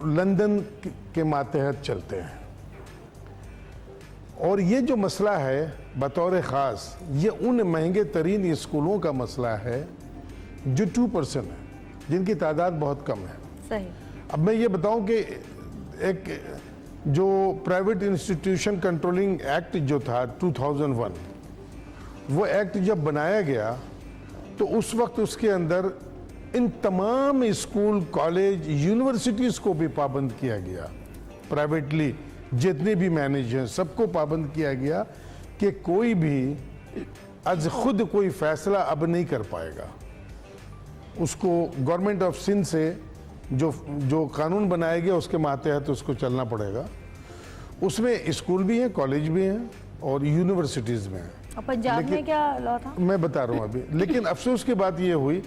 लंदन के मातहत चलते हैं। और ये जो मसला है बतौर ख़ास, ये उन महंगे तरीन स्कूलों का मसला है जो 2% है, जिनकी तादाद बहुत कम है। सही। अब मैं ये बताऊं कि एक जो प्राइवेट इंस्टीट्यूशन कंट्रोलिंग एक्ट जो था 2001, वो एक्ट जब बनाया गया तो उस वक्त उसके अंदर इन तमाम स्कूल, कॉलेज, यूनिवर्सिटीज़ को भी पाबंद किया गया, प्राइवेटली जितने भी मैनेज हैं सबको पाबंद किया गया कि कोई भी आज खुद कोई फैसला अब नहीं कर पाएगा। उसको गवर्नमेंट ऑफ सिंध से जो कानून बनाया गया उसके मातहत उसको चलना पड़ेगा। उसमें स्कूल भी हैं, कॉलेज भी हैं और यूनिवर्सिटीज़ में हैं। और पंजाब में क्या लॉ था? मैं बता रहा हूँ अभी। लेकिन अफसोस की बात यह हुई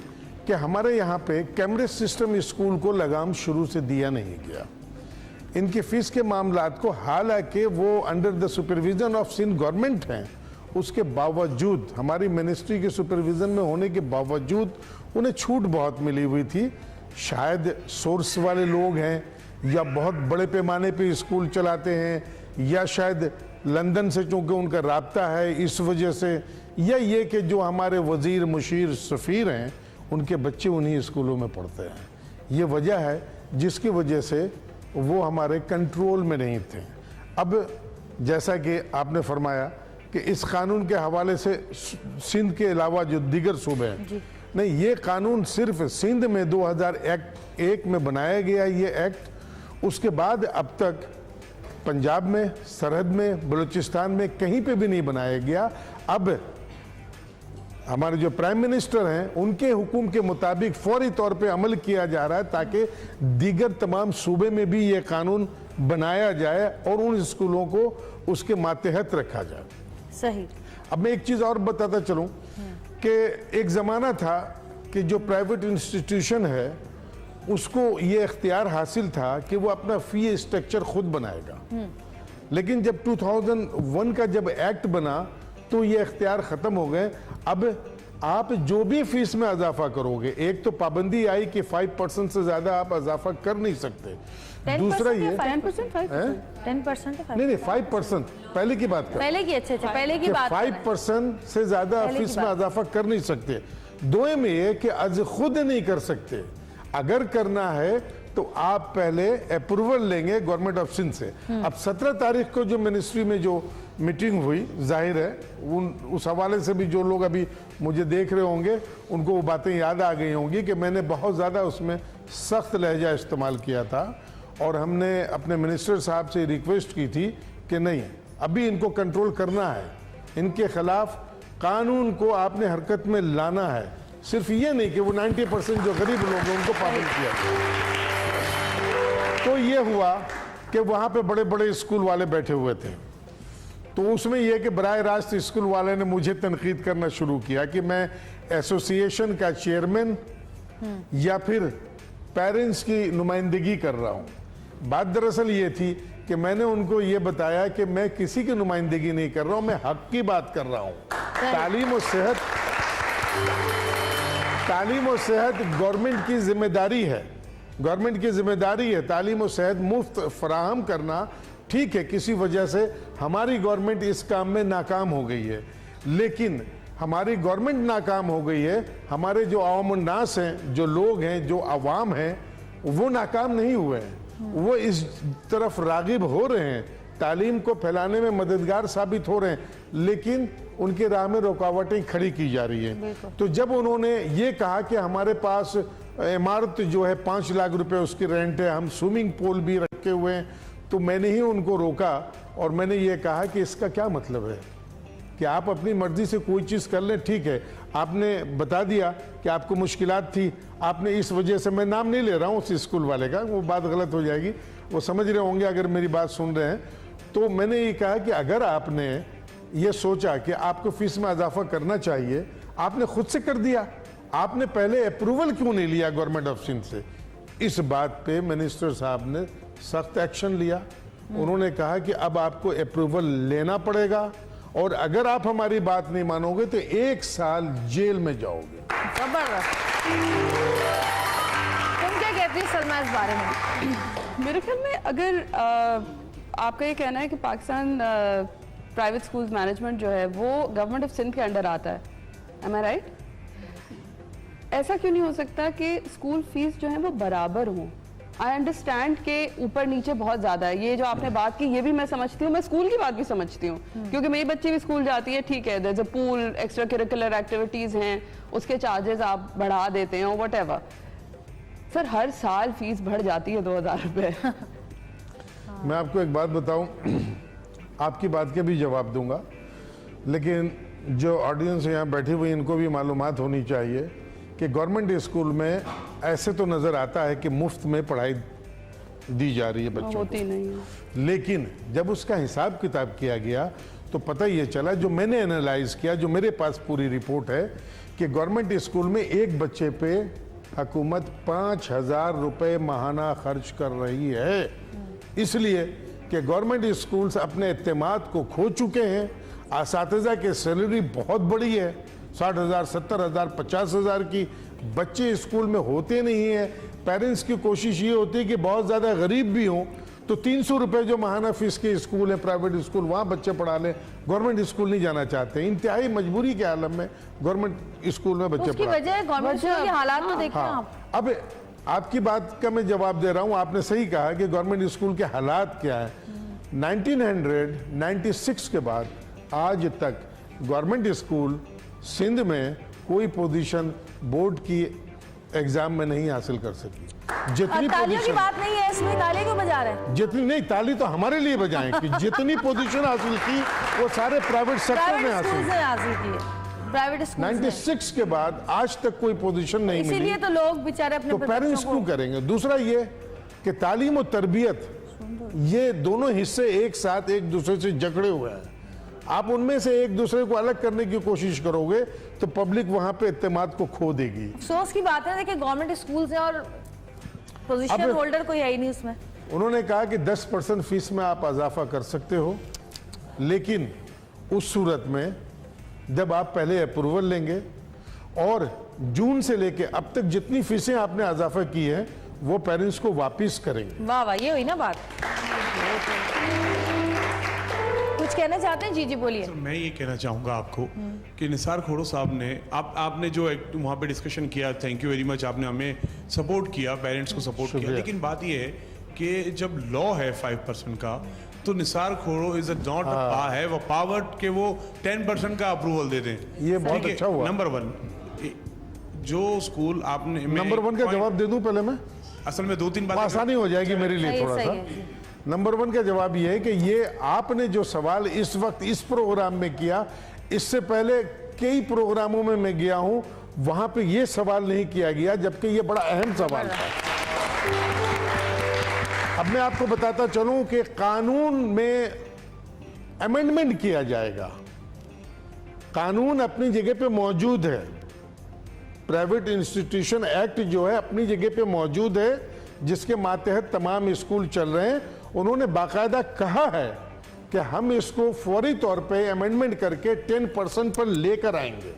कि हमारे यहाँ पे कैमरेज सिस्टम स्कूल को लगाम शुरू से दिया नहीं गया इनकी फीस के मामलात को, हालांकि वो under the supervision of Sindh government हैं, उसके बावजूद हमारी मिनिस्ट्री के सुपरविजन में होने के बावजूद उन्हें छूट बहुत मिली हुई थी। शायद सोर्स वाले लोग हैं या बहुत बड़े पैमाने पे स्कूल चलाते हैं, या शायद लंदन से चूंकि उनका राब्ता है इस वजह से, या ये कि जो हमारे वज़ीर, मुशीर, सफ़ीर हैं उनके बच्चे उन्हीं स्कूलों में पढ़ते हैं। ये वजह है जिसकी वजह से वो हमारे कंट्रोल में नहीं थे। अब जैसा कि आपने फरमाया कि इस कानून के हवाले से सिंध के अलावा जो दीगर सूबे हैं, नहीं, ये कानून सिर्फ सिंध में 2001 में बनाया गया ये एक्ट। उसके बाद अब तक पंजाब में, सरहद में, बलूचिस्तान में कहीं पे भी नहीं बनाया गया। अब हमारे जो प्राइम मिनिस्टर हैं उनके हुक्म के मुताबिक फौरी तौर पे अमल किया जा रहा है ताकि दीगर तमाम सूबे में भी ये कानून बनाया जाए और उन स्कूलों को उसके मातहत रखा जाए। सही। अब मैं एक चीज़ और बताता चलूं कि एक ज़माना था कि जो प्राइवेट इंस्टीट्यूशन है उसको ये इख्तियार हासिल था कि वो अपना फ़ी स्ट्रक्चर खुद बनाएगा, लेकिन जब 2001 का जब एक्ट बना तो ये इख्तियार ख़त्म हो गए। अब आप जो भी फीस में इजाफा करोगे, एक तो पाबंदी आई कि 5% से ज़्यादा आप इजाफा कर नहीं सकते, दूसरा ये 10% नहीं 5% पहले की बात कर, पहले की, अच्छा पहले की बात 5% से ज़्यादा फीस में इजाफा कर नहीं सकते। दोए में ये कि आज खुद नहीं कर सकते, अगर करना है तो आप पहले अप्रूवल लेंगे गवर्नमेंट ऑफ सिंध से। अब 17 तारीख को जो मिनिस्ट्री में जो मीटिंग हुई, जाहिर है उस हवाले से भी जो लोग अभी मुझे देख रहे होंगे उनको वो बातें याद आ गई होंगी कि मैंने बहुत ज़्यादा उसमें सख्त लहजा इस्तेमाल किया था और हमने अपने मिनिस्टर साहब से रिक्वेस्ट की थी कि नहीं, अभी इनको कंट्रोल करना है, इनके खिलाफ कानून को आपने हरकत में लाना है। सिर्फ ये नहीं कि वो 90% जो गरीब लोग हैं उनको पाबंद किया। तो ये हुआ कि वहाँ पे बड़े बड़े स्कूल वाले बैठे हुए थे, तो उसमें यह कि बराह रास्त स्कूल वाले ने मुझे तनकीद करना शुरू किया कि मैं एसोसिएशन का चेयरमैन या फिर पेरेंट्स की नुमाइंदगी कर रहा हूँ। बात दरअसल ये थी कि मैंने उनको ये बताया कि मैं किसी की नुमाइंदगी नहीं कर रहा हूँ, मैं हक की बात कर रहा हूँ। तालीम और सेहत गवर्नमेंट की जिम्मेदारी है, गवर्नमेंट की जिम्मेदारी है तालीम और सेहत मुफ्त फराहम करना। ठीक है, किसी वजह से हमारी गवर्नमेंट इस काम में नाकाम हो गई है, लेकिन हमारी गवर्नमेंट नाकाम हो गई है, हमारे जो आवाम नास हैं, जो लोग हैं, जो आवाम हैं, वो नाकाम नहीं हुए हैं, वो इस तरफ रागिब हो रहे हैं, तालीम को फैलाने में मददगार साबित हो रहे हैं, लेकिन उनके राह में रुकावटें खड़ी की जा रही हैं। तो जब उन्होंने ये कहा कि हमारे पास इमारत जो है 5 लाख रुपए उसकी रेंट है, हम स्विमिंग पूल भी रखे हुए हैं, तो मैंने ही उनको रोका और मैंने ये कहा कि इसका क्या मतलब है कि आप अपनी मर्जी से कोई चीज़ कर लें। ठीक है, आपने बता दिया कि आपको मुश्किलात थी, आपने इस वजह से, मैं नाम नहीं ले रहा हूँ उस स्कूल वाले का, वो बात गलत हो जाएगी, वो समझ रहे होंगे अगर मेरी बात सुन रहे हैं। तो मैंने ये कहा कि अगर आपने ये सोचा कि आपको फीस में इजाफा करना चाहिए, आपने खुद से कर दिया, आपने पहले अप्रूवल क्यों नहीं लिया गवर्नमेंट ऑफ सिंध से? इस बात पे मिनिस्टर साहब ने सख्त एक्शन लिया। उन्होंने कहा कि अब आपको अप्रूवल लेना पड़ेगा और अगर आप हमारी बात नहीं मानोगे तो 1 साल जेल में जाओगे। जबरदस्त। तुम क्या कहती है सलमा इस बारे में? मेरे ख्याल में अगर आपका ये कहना है कि पाकिस्तान प्राइवेट स्कूल्स मैनेजमेंट जो है वो गवर्नमेंट ऑफ सिंध के अंडर आता है, एम आई राइट? ऐसा क्यों नहीं हो सकता कि स्कूल फीस जो है वो बराबर हो? आई अंडरस्टैंड के ऊपर नीचे बहुत ज़्यादा है, ये जो आपने बात की ये भी मैं समझती हूँ, मैं स्कूल की बात भी समझती हूँ, क्योंकि मेरी बच्ची भी स्कूल जाती है, ठीक है, there is a pool, extra curricular activities हैं, उसके चार्जेस आप बढ़ा देते हैं, व्हाटएवर। सर हर साल फीस बढ़ जाती है 2000 रुपये। मैं आपको एक बात बताऊं, आपकी बात के भी जवाब दूंगा, लेकिन जो ऑडियंस यहाँ बैठी हुई इनको भी मालूमात होनी चाहिए कि गवर्नमेंट स्कूल में ऐसे तो नज़र आता है कि मुफ्त में पढ़ाई दी जा रही है बच्चों को, होती नहीं है। लेकिन जब उसका हिसाब किताब किया गया तो पता ये चला, जो मैंने एनालाइज किया, जो मेरे पास पूरी रिपोर्ट है, कि गवर्नमेंट स्कूल में एक बच्चे पे हुकूमत 5000 रुपये माहाना खर्च कर रही है, इसलिए कि गवर्नमेंट स्कूल्स अपने एतमाद को खो चुके हैं। असातिज़ा की सैलरी बहुत बड़ी है, 60,000, 70,000, 50,000 की, बच्चे स्कूल में होते नहीं हैं, पेरेंट्स की कोशिश ये होती है कि बहुत ज़्यादा गरीब भी हों तो 300 रुपए जो महाना फीस के स्कूल है, प्राइवेट स्कूल, वहाँ बच्चे पढ़ा लें, गवर्नमेंट स्कूल नहीं जाना चाहते। इंतहाई मजबूरी के आलम में गवर्नमेंट स्कूल में बच्चे उसकी वजह गवर्नमेंट स्कूल के हालात तो देखते हैं आप। अब आपकी बात का मैं जवाब दे रहा हूँ, आपने सही कहा कि गवर्नमेंट स्कूल के हालात क्या है। 1996 के बाद आज तक गवर्नमेंट स्कूल सिंध में कोई पोजीशन बोर्ड की एग्जाम में नहीं हासिल कर सकी। जितनी तालियों की बात नहीं है इसमें, ताली क्यों बजा रहे हैं? जितनी नहीं, ताली तो हमारे लिए बजाएं कि जितनी पोजीशन हासिल की वो सारे प्राइवेट सेक्टर में हासिल की। प्राइवेट स्कूल 96 के बाद आज तक कोई पोजीशन नहीं मिली, इसीलिए तो लोग बेचारे अपने तो पेरेंट्स क्यों करेंगे? दूसरा ये कि तालीम और तरबियत ये दोनों हिस्से एक साथ एक दूसरे से जकड़े हुए हैं। आप उनमें से एक दूसरे को अलग करने की कोशिश करोगे तो पब्लिक वहां पे इत्तेमाद को खो देगी। अफसोस की बात है कि गवर्नमेंट स्कूल से और पोजीशन होल्डर कोई है ही नहीं उसमें। उन्होंने कहा कि 10% फीस में आप इजाफा कर सकते हो, लेकिन उस सूरत में जब आप पहले अप्रूवल लेंगे और जून से लेके अब तक जितनी फीसें आपने इजाफा की है वो पेरेंट्स को वापिस करेंगे। वाह वाह, ये हुई ना बात। कुछ कहना चाहते हैं? जी जी बोलिए। मैं ये कहना चाहूँगा आपको कि निसार खोड़ो साहब ने आपने जो वहाँ पे डिस्कशन किया, थैंक यू वेरी मच, आपने हमें सपोर्ट किया, पेरेंट्स को सपोर्ट किया। लेकिन बात ये है कि जब लॉ है 5% का तो निसार खोड़ो इज नॉट है वो पावर के वो 10% का अप्रूवल दे दें। ये बहुत अच्छा हुआ। नंबर 1 जो स्कूल आपने, नंबर 1 का जवाब दे दूं पहले मैं? असल में 2-3 बातें आसानी हो जाएगी मेरे लिए थोड़ा सा। नंबर 1 का जवाब ये है कि ये आपने जो सवाल इस वक्त इस प्रोग्राम में किया, इससे पहले कई प्रोग्रामों में मैं गया हूं, वहां पे ये सवाल नहीं किया गया, जबकि ये बड़ा अहम सवाल था। अब मैं आपको बताता चलूं कि कानून में अमेंडमेंट किया जाएगा। कानून अपनी जगह पे मौजूद है, प्राइवेट इंस्टीट्यूशन एक्ट जो है अपनी जगह पे मौजूद है, जिसके मातहत तमाम स्कूल चल रहे हैं। उन्होंने बाकायदा कहा है कि हम इसको फौरी तौर पे अमेंडमेंट करके 10% पर लेकर आएंगे।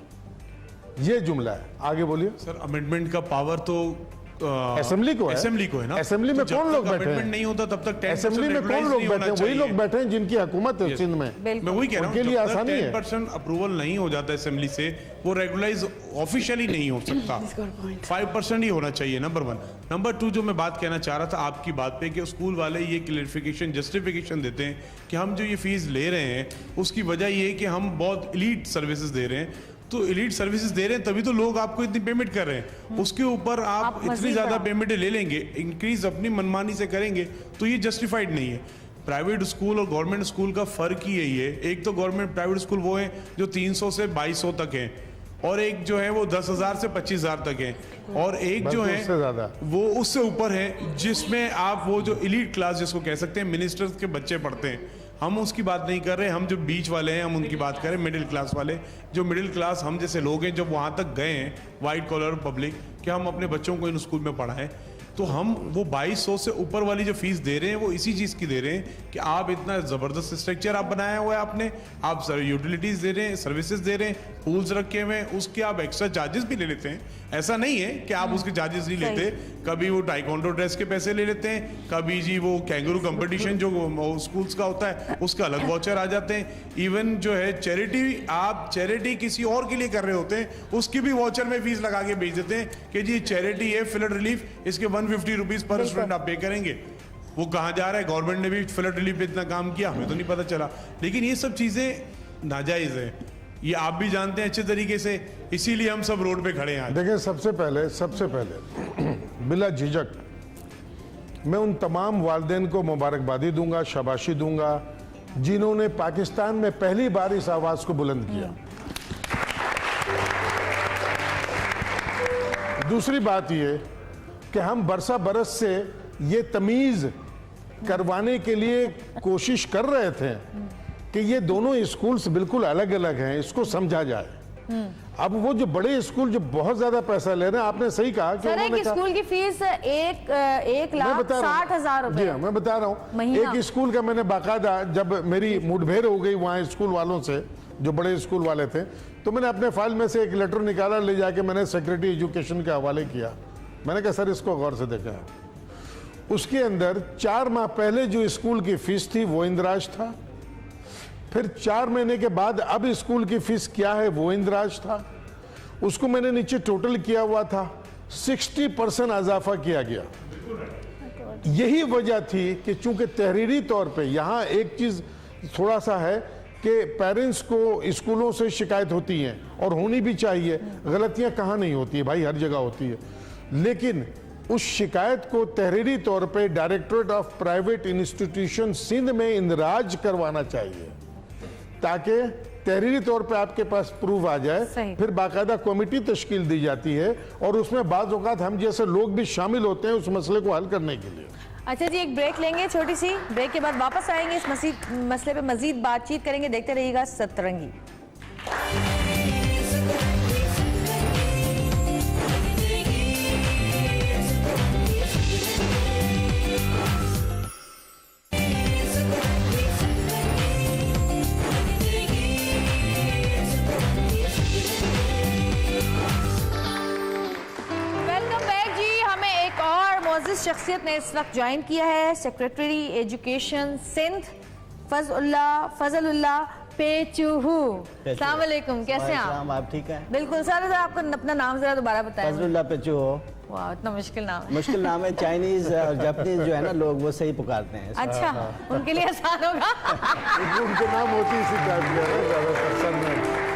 ये जुमला है। आगे बोलिए सर। अमेंडमेंट का पावर तो असेंबली को है। असेंबली को है ना। असेंबली में कौन लोग बैठे हैं? नहीं होता तब तक असेंबली में कौन लोग बैठे हैं? वही लोग बैठे हैं जिनकी हुकूमत है सिंध में। मैं वही कह रहा हूँ, उनके लिए आसानी है। 10% अप्रूवल नहीं हो जाता असेंबली से, वो रेगुलाइज ऑफिशियली नहीं हो सकता। 5% ही होना चाहिए, नंबर 1। नंबर 2 जो मैं बात कहना चाह रहा था आपकी बात पे कि स्कूल वाले ये क्लैरिफिकेशन, जस्टिफिकेशन देते हैं कि हम जो ये फीस ले रहे हैं उसकी वजह ये है कि हम बहुत एलीट सर्विसेज दे रहे हैं। तो एलीट सर्विसेज दे रहे हैं तभी तो लोग आपको इतनी पेमेंट कर रहे हैं। उसके ऊपर आप इतनी ज्यादा पेमेंट ले लेंगे, इंक्रीज अपनी मनमानी से करेंगे, तो ये जस्टिफाइड नहीं है। प्राइवेट स्कूल और गवर्नमेंट स्कूल का फर्क ही यही है। एक तो गवर्नमेंट प्राइवेट स्कूल वो है जो 300 से 2200 तक है, और एक जो है वो 10,000 से 25,000 तक है, और एक जो है वो उससे ऊपर है जिसमें आप वो जो एलीट क्लास जिसको कह सकते हैं मिनिस्टर्स के बच्चे पढ़ते हैं। हम उसकी बात नहीं कर रहे, हम जो बीच वाले हैं हम उनकी बात करें, मिडिल क्लास वाले। जो मिडिल क्लास हम जैसे लोग हैं जब वहाँ तक गए हैं, वाइट कॉलर पब्लिक, कि हम अपने बच्चों को इन स्कूल में पढ़ाएं, तो हम वो 2200 से ऊपर वाली जो फीस दे रहे हैं वो इसी चीज़ की दे रहे हैं कि आप इतना ज़बरदस्त स्ट्रक्चर आप बनाया हुआ है आपने, आप सर यूटिलिटीज़ दे रहे हैं, सर्विसेज दे रहे हैं, पूल्स रखे हुए हैं, उसके आप एक्स्ट्रा चार्जेस भी ले लेते हैं। ऐसा नहीं है कि आप उसके चार्जेस नहीं लेते। कभी वो टाइकोंडो ड्रेस के पैसे ले लेते हैं, कभी जी वो कैंगरू कंपटीशन जो स्कूल्स का होता है उसका अलग वाउचर आ जाते हैं। इवन जो है चैरिटी, आप चैरिटी किसी और के लिए कर रहे होते हैं, उसकी भी वाउचर में फीस लगा के भेज देते हैं कि जी चैरिटी है, फ्लड रिलीफ, इसके 150 रुपीज पर स्टूडेंट आप पे करेंगे। वो कहाँ जा रहा है? गवर्नमेंट ने भी फ्लड रिलीफ पे इतना काम किया, हमें तो नहीं पता चला। लेकिन ये सब चीजें नाजायज है, ये आप भी जानते हैं अच्छे तरीके से, इसीलिए हम सब रोड पे खड़े हैं। देखिए सबसे पहले बिला झिझक मैं उन तमाम वालिदैन को मुबारकबादी दूंगा, शाबाशी दूंगा जिन्होंने पाकिस्तान में पहली बार इस आवाज को बुलंद किया। दूसरी बात ये कि हम बरसा बरस से ये तमीज करवाने के लिए कोशिश कर रहे थे कि ये दोनों स्कूल्स बिल्कुल अलग अलग हैं, इसको समझा जाए। अब वो जो बड़े स्कूल जो बहुत ज्यादा पैसा ले रहे हैं, आपने सही कहा कि सर एक स्कूल की फीस 1,60,000 रुपए। जी हाँ, मैं बता रहा हूँ। एक स्कूल का मैंने बाकायदा, जब मेरी मुठभेड़ हो गई वहाँ स्कूल वालों से जो बड़े स्कूल वाले थे, तो मैंने अपने फाइल में से एक लेटर निकाला, ले जाके मैंने सेक्रेटरी एजुकेशन के हवाले किया। मैंने कहा सर इसको गौर से देखा है। उसके अंदर 4 माह पहले जो स्कूल की फीस थी वो इंदिराज था, फिर 4 महीने के बाद अब स्कूल की फीस क्या है वो इंदिराज था। उसको मैंने नीचे टोटल किया हुआ था, 60% इजाफा किया गया। यही वजह थी कि चूंकि तहरीरी तौर पे यहाँ एक चीज थोड़ा सा है कि पेरेंट्स को स्कूलों से शिकायत होती है और होनी भी चाहिए, गलतियां कहाँ नहीं होती है भाई, हर जगह होती है, लेकिन उस शिकायत को तहरीरी तौर पे directorate of private institution Sindh में इंदराज करवाना चाहिए ताकि तहरीरी तौर पे आपके पास प्रूफ आ जाए। फिर बाकायदा कमेटी तश्कील दी जाती है और उसमें बाज़ औक़ात हम जैसे लोग भी शामिल होते हैं उस मसले को हल करने के लिए। अच्छा जी, एक ब्रेक लेंगे छोटी सी, ब्रेक के बाद वापस आएंगे, इस मसले पे मजीद बातचीत करेंगे। देखते रहिएगा सतरंगी। शख्सियत ने इस वक्त ज्वाइन किया है, सेक्रेटरी एजुकेशन सिंध फजलुल्लाह पेचूहू। अस्सलाम वालेकुम, कैसे हैं आप? आप ठीक हैं? बिल्कुल सर, आपको अपना नाम जरा दोबारा बताएं। फजलुल्लाह पेचूहू। वाह, इतना मुश्किल नाम है। मुश्किल नाम है, चाइनीज और जापानीज जो है ना लोग वो सही पुकारते हैं। अच्छा, उनके लिए आसान होगा। उनके नाम होती है इसी टाइप के।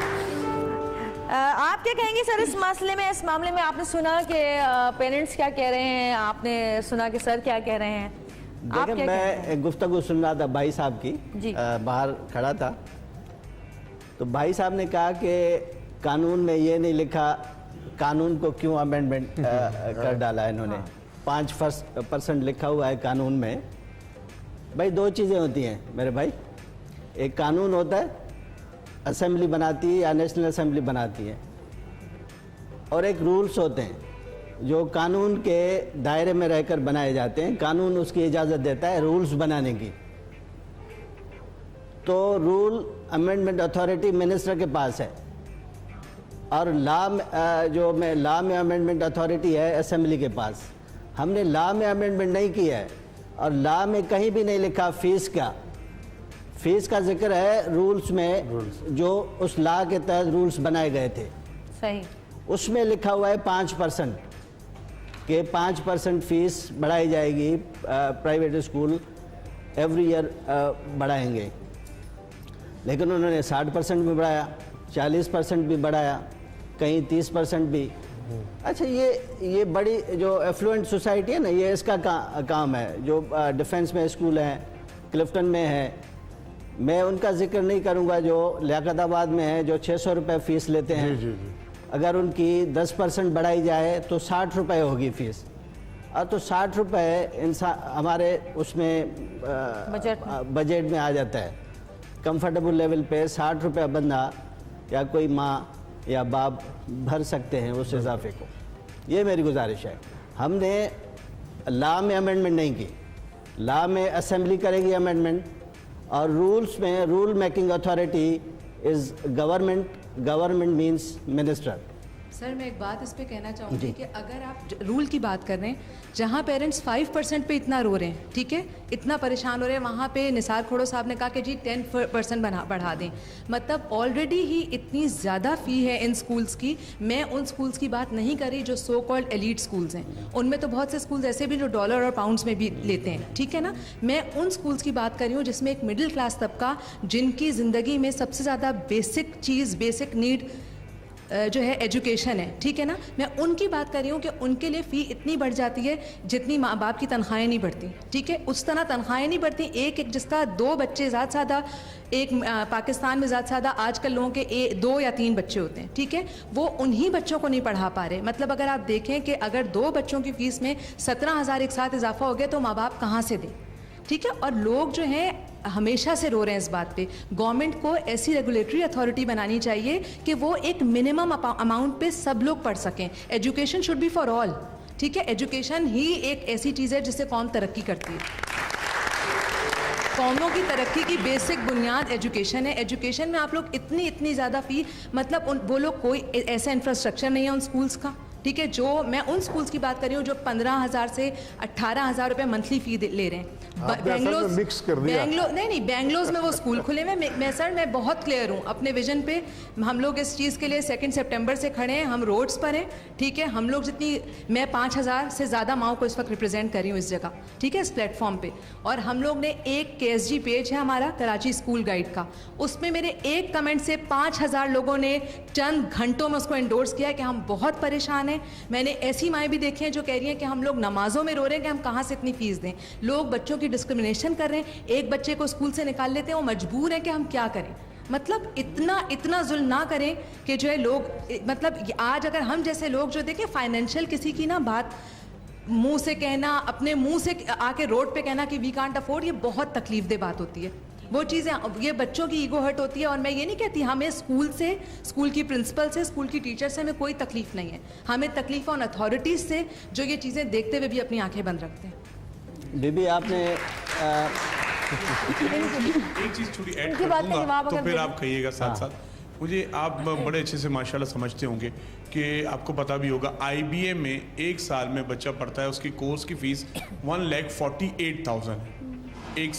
आप क्या कहेंगे सर इस मसले में, इस मामले में? आपने सुना कि पेरेंट्स क्या कह रहे हैं, आपने सुना कि सर क्या कह रहे हैं? देखिए, मैं गुफ्तगू सुन रहा था भाई साहब की, बाहर खड़ा था, तो भाई साहब ने कहा कि कानून में ये नहीं लिखा, कानून को क्यों अमेंडमेंट कर डाला इन्होंने, 5% लिखा हुआ है कानून में। भाई 2 चीज़ें होती हैं मेरे भाई, एक कानून होता है असेंबली बनाती है या नेशनल असेंबली बनाती है, और एक रूल्स होते हैं जो कानून के दायरे में रहकर बनाए जाते हैं। कानून उसकी इजाज़त देता है रूल्स बनाने की, तो रूल अमेंडमेंट अथॉरिटी मिनिस्टर के पास है, और लॉ में अमेंडमेंट अथॉरिटी है असेंबली के पास। हमने लॉ में अमेंडमेंट नहीं किया है, और लॉ में कहीं भी नहीं लिखा फीस का जिक्र है रूल्स में, जो उस लॉ के तहत रूल्स बनाए गए थे। सही, उसमें लिखा हुआ है 5% के 5% फीस बढ़ाई जाएगी, प्राइवेट स्कूल एवरी ईयर बढ़ाएंगे, लेकिन उन्होंने 60% भी बढ़ाया, 40% भी बढ़ाया, कहीं 30% भी। अच्छा, ये बड़ी जो एफ्लुएंट सोसाइटी है ना, ये इसका काम है। जो डिफेंस में स्कूल है, क्लिफ्टन में है, मैं उनका जिक्र नहीं करूंगा, जो लियाकताबाद में है, जो 600 रुपये फ़ीस लेते हैं। जी। अगर उनकी 10% बढ़ाई जाए तो 60 रुपये होगी फ़ीस, और तो 60 रुपये इंसान हमारे उसमें बजट में आ जाता है। कंफर्टेबल लेवल पे 60 रुपये बंदा या कोई माँ या बाप भर सकते हैं उस इजाफे को। ये मेरी गुजारिश है। हमने लॉ में अमेंडमेंट नहीं की, लॉ में असेंबली करेगी अमेंडमेंट, और रूल्स में rule making authority is government means minister. Sir, मैं एक बात इस पे कहना चाहूँगी कि अगर आप रूल की बात कर रहे हैं, जहाँ पेरेंट्स 5% पे इतना रो रहे हैं, ठीक है, इतना परेशान हो रहे हैं, वहाँ पे निसार खोड़ो साहब ने कहा कि जी 10% बढ़ा दें। मतलब ऑलरेडी ही इतनी ज़्यादा फ़ी है इन स्कूल्स की। मैं उन स्कूल्स की बात नहीं कर रही जो सो कॉल्ड एलीट स्कूल्स हैं, उनमें तो बहुत से स्कूल्स ऐसे भी जो डॉलर और पाउंड्स में भी लेते हैं, ठीक है ना। मैं उन स्कूल्स की बात कर रही हूँ जिसमें एक मिडिल क्लास तबका, जिनकी ज़िंदगी में सबसे ज़्यादा बेसिक चीज़, बेसिक नीड जो है एजुकेशन है, ठीक है ना। मैं उनकी बात कर रही हूँ कि उनके लिए फ़ी इतनी बढ़ जाती है जितनी माँ बाप की तनख्वाहें नहीं बढ़ती, ठीक है, उस तरह तनख्वाहें नहीं बढ़ती। एक जिसका 2 बच्चे ज़्यादा सादा, एक पाकिस्तान में ज़्यादा सादा आजकल लोगों के 2 या 3 बच्चे होते हैं, ठीक है, वो उन्हीं बच्चों को नहीं पढ़ा पा रहे। मतलब अगर आप देखें कि अगर 2 बच्चों की फ़ीस में 17,000 एक साथ इजाफा हो गया तो माँ बाप कहाँ से दें, ठीक है। और लोग जो हैं हमेशा से रो रहे हैं इस बात पे। गवर्नमेंट को ऐसी रेगुलेटरी अथॉरिटी बनानी चाहिए कि वो एक मिनिमम अमाउंट पे सब लोग पढ़ सकें। Education should be for all, ठीक है। एजुकेशन ही एक ऐसी चीज़ है जिससे कौम तरक्की करती है। कौमों की तरक्की की बेसिक बुनियाद एजुकेशन है। एजुकेशन में आप लोग इतनी ज़्यादा फ़ी, मतलब वो लोग कोई ऐसा इंफ्रास्ट्रक्चर नहीं है उन स्कूल्स का, ठीक है, जो मैं उन स्कूल्स की बात कर रही हूँ जो 15,000 से 18,000 रुपए मंथली फी ले रहे हैं। बेंगलोर मिक्स कर दिया। नहीं, बेंगलोर में वो स्कूल खुले हुए। मैं बहुत क्लियर हूँ अपने विजन पे। हम लोग इस चीज़ के लिए 2 सितंबर से खड़े हैं, हम रोड्स पर हैं, ठीक है। हम लोग मैं 5,000 से ज़्यादा माओ को इस वक्त रिप्रेजेंट कर रही हूँ इस जगह, ठीक है, इस प्लेटफॉर्म पे। और हम लोग ने एक KSG पेज है हमारा कराची स्कूल गाइड का, उसमें मेरे एक कमेंट से 5,000 लोगों ने चंद घंटों में उसको एंडोर्स किया कि हम बहुत परेशान हैं। मैंने ऐसी माएँ भी देखी हैं जो कह रही हैं कि हम लोग नमाजों में रो रहे हैं कि हम कहाँ से इतनी फीस दें। लोग बच्चों की डिस्क्रिमिनेशन कर रहे हैं, एक बच्चे को स्कूल से निकाल लेते हैं, वो मजबूर है कि हम क्या करें। मतलब इतना जुल्म ना करें कि जो है लोग, मतलब आज अगर हम जैसे लोग जो देखें फाइनेंशियल किसी की ना बात मुंह से कहना, अपने मुंह से आके रोड पे कहना कि वी कांट अफोर्ड, ये बहुत तकलीफ दे बात होती है। वो चीज़ें, ये बच्चों की ईगो हर्ट होती है। और मैं ये नहीं कहती हमें स्कूल की प्रिंसिपल से, स्कूल की टीचर से हमें कोई तकलीफ नहीं है, हमें तकलीफ है उन अथॉरिटीज़ से जो ये चीज़ें देखते हुए भी अपनी आंखें बंद रखते हैं। बीबी आपने एक चीज छोटी ऐड कर दूंगा तो फिर आप कहिएगा साथ साथ। मुझे आप बड़े अच्छे से माशाल्लाह समझते होंगे कि आपको पता भी होगा IBA में एक साल में बच्चा पढ़ता है, उसकी कोर्स की फीस 1,48,000 है, एक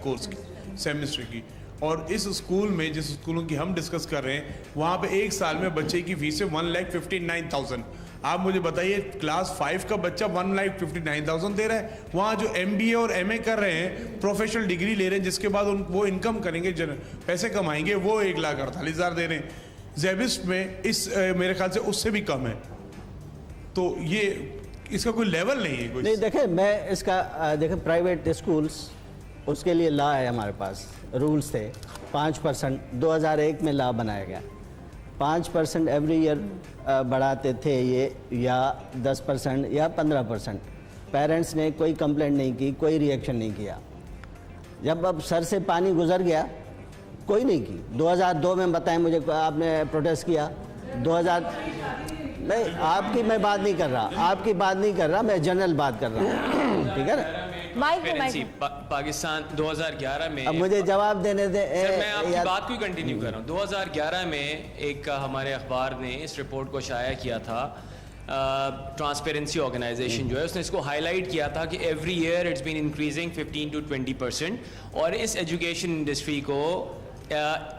कोर्स की सेमेस्टर की। और इस स्कूल में, जिस स्कूलों की हम डिस्कस कर रहे हैं, वहाँ पे एक साल में बच्चे की फीस है 1,59,000। आप मुझे बताइए क्लास 5 का बच्चा 1,59,000 दे रहा है, वहाँ जो MBA और MA कर रहे हैं, प्रोफेशनल डिग्री ले रहे हैं, जिसके बाद वो इनकम करेंगे, पैसे कमाएंगे, वो 1,48,000 दे रहे हैं। ज़ेबिस्ट में इस मेरे ख्याल से उससे भी कम है। तो ये इसका कोई लेवल नहीं है कोई। नहीं, देखें मैं इसका देखें प्राइवेट स्कूल्स, उसके लिए लॉ है हमारे पास, रूल्स थे। 5% 2001 में लॉ बनाया गया, 5% एवरी ईयर बढ़ाते थे ये, या 10% या 15%। पेरेंट्स ने कोई कंप्लेंट नहीं की, कोई रिएक्शन नहीं किया। जब अब सर से पानी गुजर गया, कोई नहीं की। 2002 में बताएं मुझे, आपने प्रोटेस्ट किया। 2000 नहीं, आपकी मैं बात नहीं कर रहा, मैं जनरल बात कर रहा हूँ, ठीक है ना। पाकिस्तान 2011 में, अब मुझे जवाब देने दे। मैं आपकी बात को कंटिन्यू कर रहा हूँ। 2011 में एक हमारे अखबार ने इस रिपोर्ट को शाया किया था, ट्रांसपेरेंसी ऑर्गेनाइजेशन जो है, उसने इसको हाईलाइट किया था कि every year it's been increasing 15 to 20%। और इस एजुकेशन इंडस्ट्री को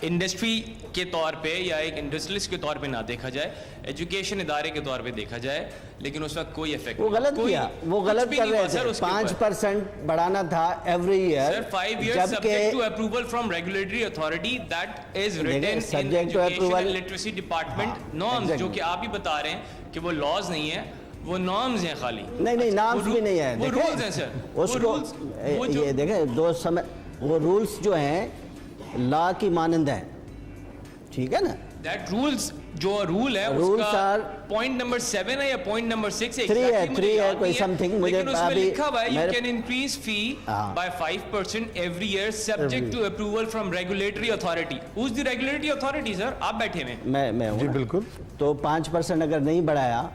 इंडस्ट्री के तौर पे या एक इंडस्ट्रियलिस्ट के तौर पे ना देखा जाए, एजुकेशन इदारे के तौर पे देखा जाए, लेकिन उसका कोई इफेक्ट वो गलत किया, वो गलत कर रहे थे। 5% बढ़ाना था every year, sir 5 years subject to approval from regulatory authority that is written in education and literacy department norms, जो कि आप ही बता रहे हैं कि वो लॉज नहीं है, वो नॉर्म्स हैं खाली। नहीं, नॉर्म्स भी नहीं है, वो रूल्स हैं सर। उसको ये देखें, दो समय वो रूल्स जो हैं लॉ की मानंद है, ठीक है ना। दैट रूल्स, जो रूल है उसका पॉइंट नंबर 7 है या पॉइंट नंबर 6 है, 3 है कोई समथिंग, मुझे उसमें लिखा हुआ है you can increase fee by 5% every year subject to approval from regulatory authority. Who is the regulatory authority sir? आप बैठे हैं। मैं जी बिल्कुल। तो 5% अगर नहीं बढ़ाया,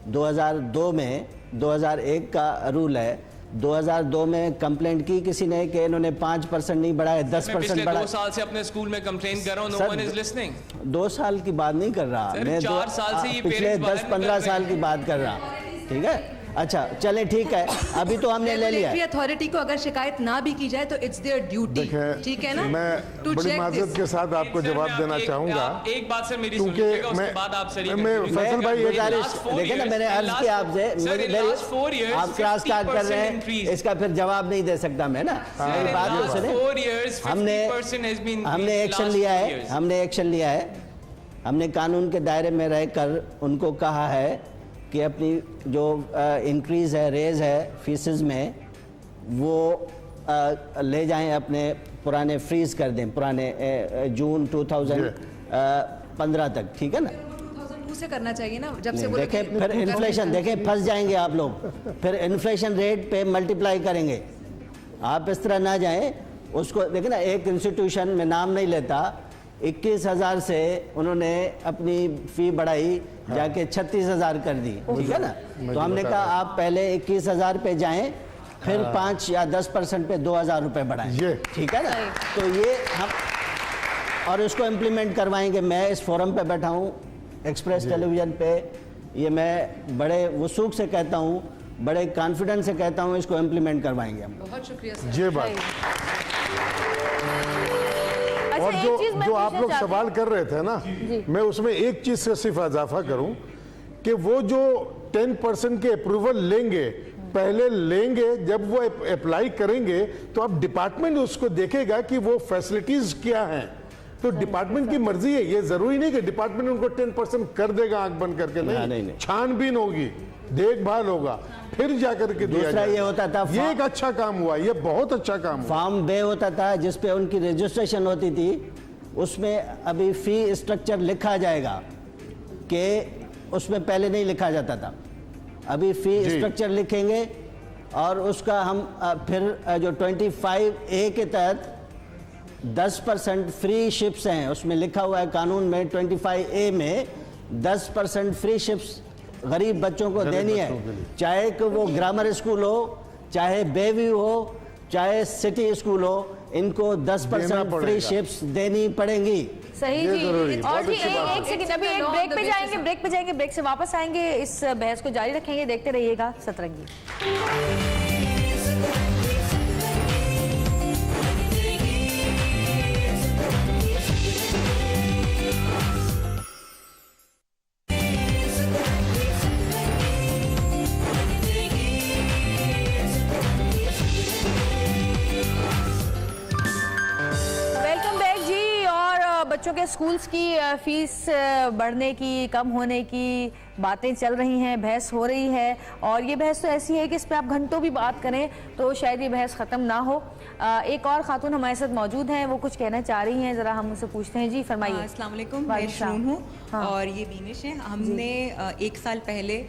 2002 में 2001 का रूल है, 2002 में कंप्लेंट की किसी ने कि इन्होंने 5% नहीं बढ़ाया, 10% बढ़ाया। 2 साल से अपने स्कूल में कंप्लेन कर रहा हूं, नो वन इज लिसनिंग। 2 साल की बात नहीं कर रहा मैं, 4 साल से ये पिछले 10-15 साल की बात कर रहा, ठीक है। अच्छा चले ठीक है, अभी तो हमने ले लिया। अथॉरिटी को अगर शिकायत ना भी की जाए तो इट्स देयर ड्यूटी, ठीक है ना। मैं बड़ी माजरत के साथ आपको जवाब देना चाहूंगा। एक बात सर मेरी सुनिएगा, उसके बाद आप सर फैसल भाई देखिए ना, मैंने अर्ज किया आपसे, आप क्लास स्टार्ट कर रहे हैं, इसका फिर जवाब नहीं दे सकता मैं ना। मेरी बात तो सुने, हमने एक्शन लिया है, हमने कानून के दायरे में रहकर उनको कहा है कि अपनी जो इंक्रीज़ है, रेज है फीसेस में, वो ले जाएं, अपने पुराने फ्रीज कर दें, पुराने जून 2015 तक, ठीक है ना। 2002 से करना चाहिए ना, जब से देखें फिर इन्फ्लेशन, देखें फंस जाएंगे आप लोग, फिर इन्फ्लेशन रेट पे मल्टीप्लाई करेंगे। आप इस तरह ना जाएं, उसको देखें ना। एक इंस्टीट्यूशन में नाम नहीं लेता, 21,000 से उन्होंने अपनी फी बढ़ाई, जाके 36,000 कर दी, ठीक है ना। तो हमने कहा आप पहले 21,000 पे जाएं, फिर 5 या 10% पे 2,000 रुपये बढ़ाएं, ठीक है ना। तो ये हम और इसको इम्प्लीमेंट करवाएंगे। मैं इस फोरम पे बैठा हूँ, एक्सप्रेस टेलीविज़न पे ये मैं बड़े वसूख से कहता हूँ, बड़े कॉन्फिडेंस से कहता हूँ, इसको इम्प्लीमेंट करवाएंगे हम। बहुत शुक्रिया सर। ये बात। और जो आप लोग सवाल कर रहे थे ना, मैं उसमें एक चीज से सिर्फ इजाफा करूं कि वो जो 10% के अप्रूवल लेंगे, पहले लेंगे, जब वो अप्लाई करेंगे तो अब डिपार्टमेंट उसको देखेगा कि वो फैसिलिटीज क्या हैं। तो डिपार्टमेंट की मर्जी है, ये जरूरी नहीं कि डिपार्टमेंट उनको 10% कर देगा आंख बंद करके, नहीं। छानबीन होगी, देखभाल होगा, फिर जाकर के दिया दूसरा ये होता था, ये एक अच्छा काम हुआ, ये बहुत अच्छा काम हुआ। फॉर्म बे होता था जिसपे उनकी रजिस्ट्रेशन होती थी, उसमें अभी फी स्ट्रक्चर लिखा जाएगा कि उसमें पहले नहीं लिखा जाता था। अभी फी स्ट्रक्चर लिखेंगे और उसका हम फिर जो 25A के तहत 10% फ्री शिप्स हैं, उसमें लिखा हुआ है कानून में 25A में 10% फ्री शिप्स गरीब बच्चों को देनी है, चाहे कि वो ग्रामर स्कूल हो, चाहे बेवी हो, चाहे सिटी स्कूल हो, इनको 10% फ्री शिप्स देनी पड़ेंगी। सही जी। और जी एक सेकंड, अभी एक ब्रेक पे जाएंगे, ब्रेक से वापस आएंगे, इस बहस को जारी रखेंगे, देखते रहिएगा सतरंगी। बच्चों के स्कूल्स की फीस बढ़ने की, कम होने की बातें चल रही हैं, बहस हो रही है, और ये बहस तो ऐसी है कि इस पर आप घंटों भी बात करें तो शायद ये बहस ख़त्म ना हो। एक और खातून हमारे साथ मौजूद हैं, वो कुछ कहना चाह रही हैं, ज़रा हम उनसे पूछते हैं। जी फरमाइए। अस्सलाम वालेकुम, मैं शरून हूँ और ये बीनिश है। हमने 1 साल पहले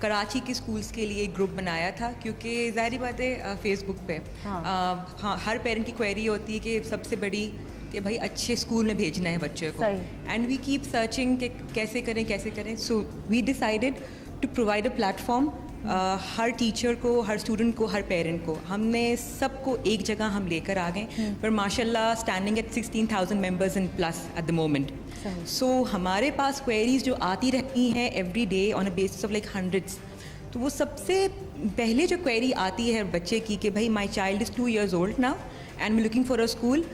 कराची के स्कूल्स के लिए एक ग्रुप बनाया था, क्योंकि ज़ाहिर बात है फेसबुक पे हाँ हर पेरेंट की क्वेरी होती है कि सबसे बड़ी कि भाई अच्छे स्कूल में भेजना है बच्चे को, एंड वी कीप सर्चिंग कि कैसे करें। So we decided to provide a platform हर टीचर को, हर स्टूडेंट को, हर पेरेंट को। हमने सबको एक जगह हम लेकर आ गए, पर माशाल्लाह standing at 16,000 members in plus at the moment. So हमारे पास क्वेरीज जो आती रहती हैं every day on a basis of like hundreds. तो वो सबसे पहले जो क्वेरी आती है बच्चे की कि भाई my child is 2 years old now and me looking for a school,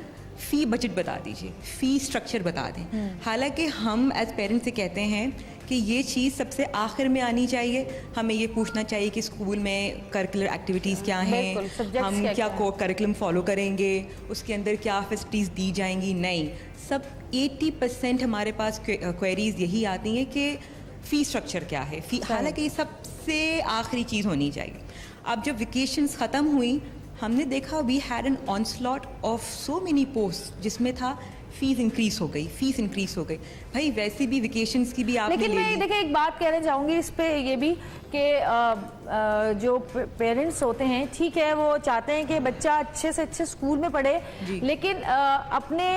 fee budget बता दीजिए, फ़ी स्ट्रक्चर बता दें। हालांकि हम एज पेरेंट्स से कहते हैं कि ये चीज़ सबसे आखिर में आनी चाहिए। हमें ये पूछना चाहिए कि स्कूल में करिकुलर एक्टिविटीज़ क्या हैं, हम क्या करिकुलम फॉलो करेंगे, उसके अंदर क्या फैसिलिटीज़ दी जाएंगी। नहीं, सब 80% हमारे पास क्वेरीज यही आती हैं कि फ़ी स्ट्रक्चर क्या है, फ़ी। हालांकि ये सबसे आखिरी चीज़ होनी चाहिए। अब जब वेकेशंस ख़त्म हुई, हमने देखा we had an onslaught of so many post, जिसमें था फीस इंक्रीज हो गई। भाई वैसे भी वेकेशंस की भी आपने लेकिन मैं देखिए एक बात कहना चाहूँगी इस पे ये भी कि जो पेरेंट्स होते हैं, ठीक है, वो चाहते हैं कि बच्चा अच्छे से अच्छे स्कूल में पढ़े, लेकिन अपने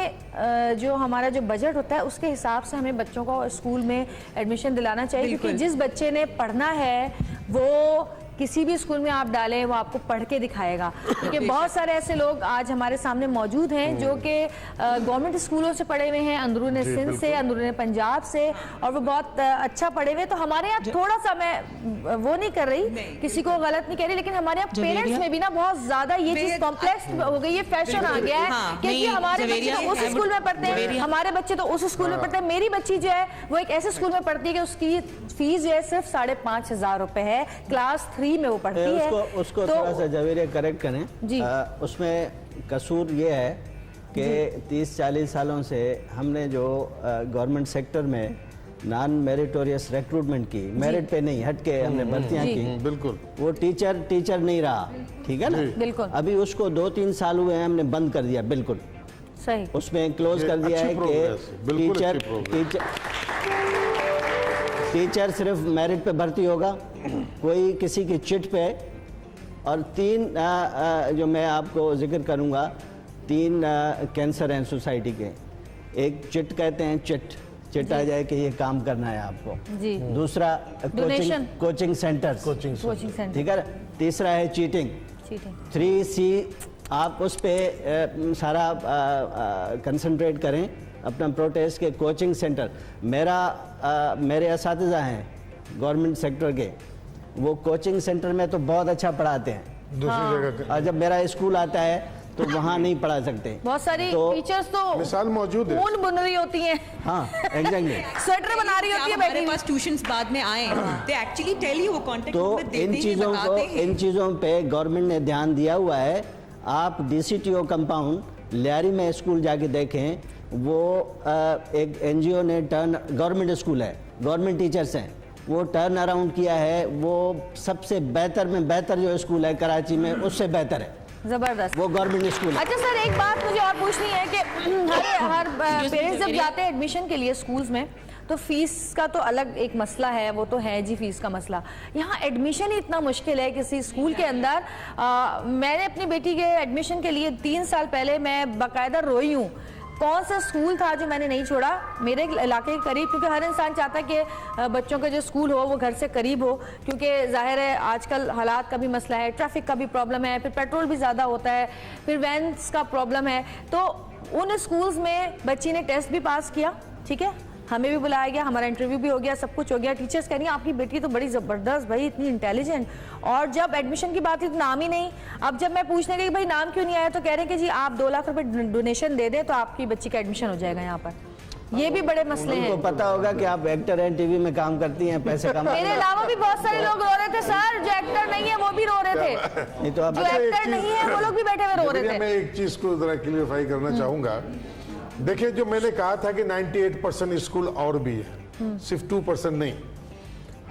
जो हमारा जो बजट होता है उसके हिसाब से हमें बच्चों को स्कूल में एडमिशन दिलाना चाहिए, क्योंकि जिस बच्चे ने पढ़ना है वो किसी भी स्कूल में आप डालें वो आपको पढ़ के दिखाएगा। क्योंकि बहुत सारे ऐसे लोग आज हमारे सामने मौजूद हैं जो कि गवर्नमेंट स्कूलों से पढ़े हुए हैं, अंदरून सिंध से, अंदरून पंजाब से, और वो बहुत अच्छा पढ़े हुए। तो हमारे यहाँ थोड़ा सा, मैं वो नहीं कर रही, किसी को गलत नहीं कह रही, लेकिन हमारे यहाँ पेरेंट्स में भी ना बहुत ज़्यादा ये चीज़ कॉम्प्लेक्स हो गई है, फैशन आ गया है कि हमारे बच्चे तो उस स्कूल में पढ़ते हैं, हमारे बच्चे तो उस स्कूल में पढ़ते हैं। मेरी बच्ची जो है वो एक ऐसे स्कूल में पढ़ती है कि उसकी फीस जो है सिर्फ 5,500 रुपए है, क्लास 3 में वो पढ़ती है। उसको थोड़ा सा जवेरिया करेक्ट करें जी। उसमें कसूर ये है कि 30-40 सालों से हमने जो गवर्नमेंट सेक्टर में नॉन मेरिटोरियस रिक्रूटमेंट की, मेरिट पे नहीं हट के हमने भर्तियां की, बिल्कुल वो टीचर नहीं रहा, ठीक है ना, बिल्कुल। अभी उसको 2-3 साल हुए हैं, हमने बंद कर दिया, बिल्कुल सही, उसमें क्लोज कर दिया है कि टीचर सिर्फ मेरिट पे भर्ती होगा, कोई किसी की चिट पे। और 3 जो मैं आपको जिक्र करूंगा, 3 कैंसर हैं सोसाइटी के। एक चिट कहते हैं, चिट आ जाए कि ये काम करना है आपको जी। दूसरा कोचिंग सेंटर, ठीक है। तीसरा है चीटिंग, 3C आप उस पर सारा कंसंट्रेट करें अपना प्रोटेस्ट के कोचिंग सेंटर। मेरे असातिज़ा हैं गवर्नमेंट सेक्टर के, वो कोचिंग सेंटर में तो बहुत अच्छा पढ़ाते हैं, दूसरी जगह और जब मेरा स्कूल आता है तो वहाँ नहीं पढ़ा सकते। बहुत सारी टीचर्स तो मिसाल मौजूद है, ऊन बुन रही होती हैं। हाँ एग्जैक्टली, स्वेटर बना रही होती है, हमारे पास ट्यूशंस बाद में आए, they actually tell you, वो कांटेक्ट तो नंबर देते हैं, इन चीज़ों पे गवर्नमेंट ने ध्यान दिया हुआ है। आप DCTO कंपाउंड लियारी में स्कूल जाके देखें, वो एक NGO ने गवर्नमेंट स्कूल है, गवर्नमेंट टीचर्स हैं, वो टर्न अराउंड किया है, वो सबसे बेहतर में बेहतर जो स्कूल है कराची में उससे बेहतर है, जबरदस्त, वो गवर्नमेंट स्कूल है। अच्छा सर, एक बात मुझे और पूछनी है कि हर पेरेंट्स जब जाते हैं एडमिशन के लिए स्कूल्स में, तो फीस का तो अलग एक मसला है, वो तो है जी फीस का मसला। यहाँ एडमिशन ही इतना मुश्किल है किसी स्कूल के अंदर। मैंने अपनी बेटी के एडमिशन के लिए 3 साल पहले मैं बाकायदा रोई हूँ। कौन सा स्कूल था जो मैंने नहीं छोड़ा मेरे इलाके के करीब, क्योंकि हर इंसान चाहता है कि बच्चों का जो स्कूल हो वो घर से करीब हो, क्योंकि जाहिर है आजकल हालात का भी मसला है, ट्रैफिक का भी प्रॉब्लम है, फिर पेट्रोल भी ज़्यादा होता है, फिर वैन्स का प्रॉब्लम है। तो उन स्कूल्स में बच्ची ने टेस्ट भी पास किया, ठीक है, हमें भी बुलाया गया, हमारा इंटरव्यू भी हो गया, सब कुछ हो गया। टीचर्स कह रही हैं आपकी बेटी तो बड़ी ज़बरदस्त भाई, इतनी इंटेलिजेंट, और जब एडमिशन की बात थी तो नाम ही नहीं। अब जब मैं पूछने गई भाई नाम क्यों नहीं आया, तो कह रहे हैं कि जी आप 2 लाख रुपए डोनेशन दे दें तो आपकी बच्ची का एडमिशन हो जाएगा यहाँ पर। ये भी बड़े मसले हैं। उनको पता होगा कि आप एक्टर हैं, टीवी में काम करती हैं, पैसे कमाते हैं। मेरे अलावा भी बहुत सारे लोग रो रहे थे सर, जो एक्टर नहीं है वो भी रो रहे थे, नहीं तो आप जो एक्टर नहीं है वो लोग भी बैठे हुए रो रहे थे। मैं एक चीज को जरा क्लियरफाई करना चाहूंगा। देखिए, जो मैंने कहा था कि 98% स्कूल और भी है, सिर्फ 2% नहीं।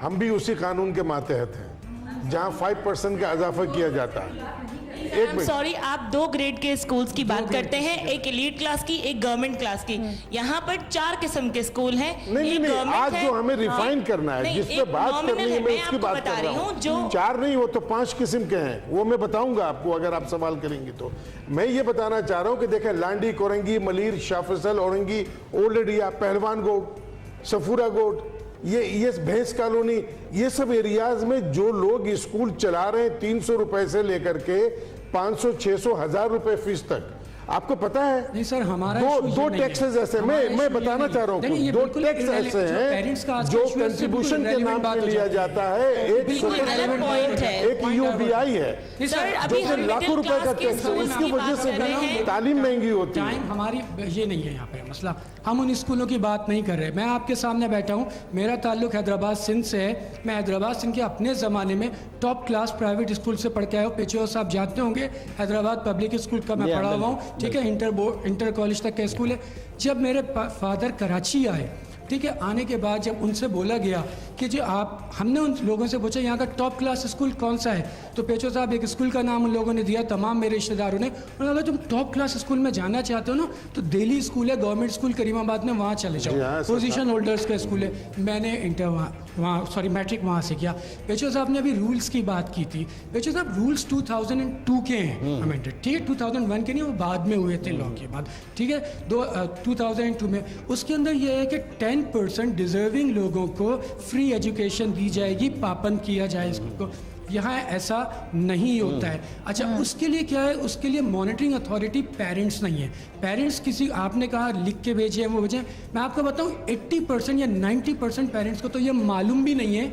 हम भी उसी कानून के मातहत हैं जहां 5% का इजाफा किया जाता है। सॉरी, आप 2 ग्रेड के स्कूल्स की बात करते हैं, एक एलीट क्लास की, एक गवर्नमेंट क्लास की। यहाँ पर 4 किस्म के स्कूल हैं। नहीं, आज जो हमें रिफाइन करना है, जिस पे बात करनी है, मैं उसकी बात कर रहा हूँ। जो 4 नहीं, वो तो 5 किस्म के हैं, वो मैं बताऊंगा आपको अगर आप सवाल करेंगे तो। मैं ये बताना चाह रहा हूँ कि देखें, लांडी, कोरंगी, मलीर, शाह फैसल, औरंगी, ओल्ड एरिया, पहलवान गोट, सफूरा गोट, ये भैंस कॉलोनी, ये सब एरियाज में जो लोग स्कूल चला रहे हैं 300 रुपए से लेकर के 500, 600, 1000 रुपए फीस तक, आपको पता है? नहीं सर, हमारा दो टैक्सेस ऐसे, मैं बताना चाह रहा हूँ, 2 टैक्स ऐसे हैं जो कंट्रीब्यूशन के नाम पे लिया जाता है। एक UBI है, जो लाखों रुपए का टैक्स है, उसकी वजह से तालीम महंगी होती है। हमारी ये नहीं है यहाँ पे मसला, हम उन स्कूलों की बात नहीं कर रहे। मैं आपके सामने बैठा हूँ, मेरा ताल्लुक हैदराबाद सिंध से है। मैं हैदराबाद सिंध के अपने ज़माने में टॉप क्लास प्राइवेट स्कूल से पढ़ के आया हूँ। पेचो साहब जानते होंगे, हैदराबाद पब्लिक स्कूल का मैं पढ़ा हुआ हूँ, ठीक है, इंटर कॉलेज तक का स्कूल है। जब मेरे फादर कराची आए, ठीक है, आने के बाद जब उनसे बोला गया कि जी हमने उन लोगों से पूछा यहाँ का टॉप क्लास स्कूल कौन सा है, तो पेचो साहब एक स्कूल का नाम उन लोगों ने दिया, तमाम मेरे रिश्तेदारों ने। उन्होंने कहा तुम टॉप क्लास स्कूल में जाना चाहते हो ना, तो दिल्ली स्कूल है, गवर्नमेंट स्कूल करीमाबाद में, वहाँ चले जाओ, पोजीशन होल्डर्स का स्कूल है। मैंने इंटर वहाँ मैट्रिक वहाँ से किया। पेचो साहब ने अभी रूल्स की बात की थी। पेचो साहब रूल्स 2002 के हैं अमेंडेड, ठीक है, 2001 के नहीं, वो बाद में हुए थे लॉ के बाद, ठीक है, 2002 में। उसके अंदर यह है कि 10% डिजर्विंग लोगों को फ्री एजुकेशन दी जाएगी, पाबंद किया जाए इसको। यहाँ ऐसा नहीं होता है। अच्छा, उसके लिए क्या है, उसके लिए मॉनिटरिंग अथॉरिटी पेरेंट्स नहीं है। पेरेंट्स किसी, आपने कहा लिख के भेजे वो भेजें, मैं आपको बताऊँ 80% या 90% पेरेंट्स को तो ये मालूम भी नहीं है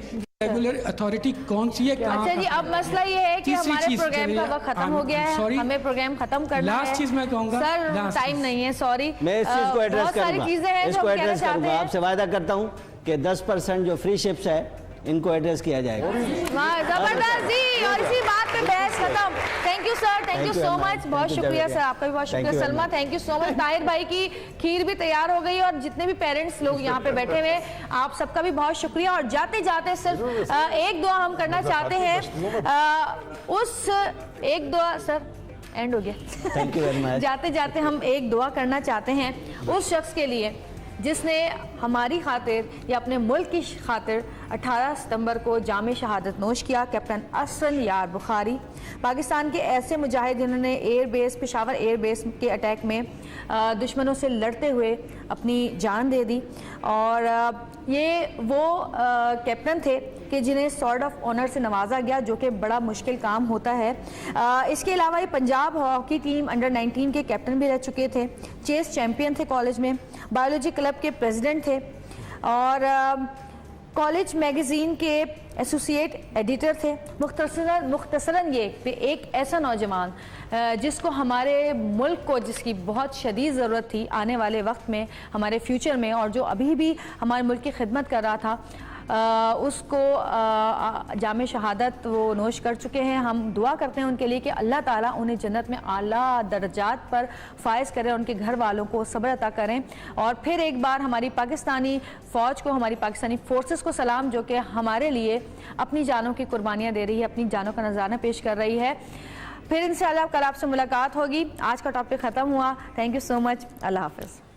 रेगुलर अथॉरिटी कौन सी है। अच्छा जी, अब मसला ये है कि हमारे प्रोग्राम का वक्त खत्म हो गया है, हमें प्रोग्राम खत्म करना है। लास्ट चीज मैं कहूँगा सर, टाइम नहीं है, सॉरी। मैं इस चीज को एड्रेस करूँगा, आपसे वादा करता हूँ कि 10% जो फ्री शिप्स है इनको एड्रेस किया जाएगा। जबरदस्त जी, और इसी बात पे बहस खत्म। Thank you sir, thank you so much, बहुत शुक्रिया सर, आपका भी बहुत शुक्रिया। Salma, thank you so much. Tahir भाई की खीर भी तैयार हो गई, और जितने भी पेरेंट्स लोग यहाँ पे बैठे हुए, आप सबका भी बहुत शुक्रिया। और जाते जाते सिर्फ एक दुआ हम करना चाहते हैं, उस एक दुआ सर एंड हो गया। Thank you very much. जाते जाते हम एक दुआ करना चाहते हैं उस शख्स के लिए जिसने हमारी खातिर या अपने मुल्क की खातिर 18 सितंबर को जामे शहादत नोश किया। कैप्टन असरन यार बुखारी पाकिस्तान के ऐसे मुजाहिद जिन्होंने एयरबेस पेशावर एयरबेस के अटैक में दुश्मनों से लड़ते हुए अपनी जान दे दी। और ये वो कैप्टन थे कि जिन्हें सॉर्ड ऑफ ऑनर से नवाजा गया, जो कि बड़ा मुश्किल काम होता है। इसके अलावा ये पंजाब हॉकी टीम अंडर 19 के कैप्टन भी रह चुके थे, चेस चैम्पियन थे कॉलेज में, बायोलॉजी क्लब के प्रेसिडेंट थे और कॉलेज मैगज़ीन के एसोसिएट एडिटर थे। मुख्तसरन ये एक ऐसा नौजवान जिसको हमारे मुल्क को, जिसकी बहुत शदीद ज़रूरत थी आने वाले वक्त में, हमारे फ्यूचर में, और जो अभी भी हमारे मुल्क की खिदमत कर रहा था, उसको जामे शहादत वो नोश कर चुके हैं। हम दुआ करते हैं उनके लिए कि अल्लाह ताला उन्हें जन्नत में आला दर्जात पर फायज़ करें, उनके घर वालों को सब्र अता करें। और फिर एक बार हमारी पाकिस्तानी फ़ौज को, हमारी पाकिस्तानी फ़ोर्सेस को सलाम, जो कि हमारे लिए अपनी जानों की कुर्बानियाँ दे रही है, अपनी जानों का नज़ारा पेश कर रही है। फिर इंशाअल्लाह कल आपसे मुलाकात होगी। आज का टॉपिक ख़त्म हुआ। Thank you so much. अल्लाह हाफ़िज़।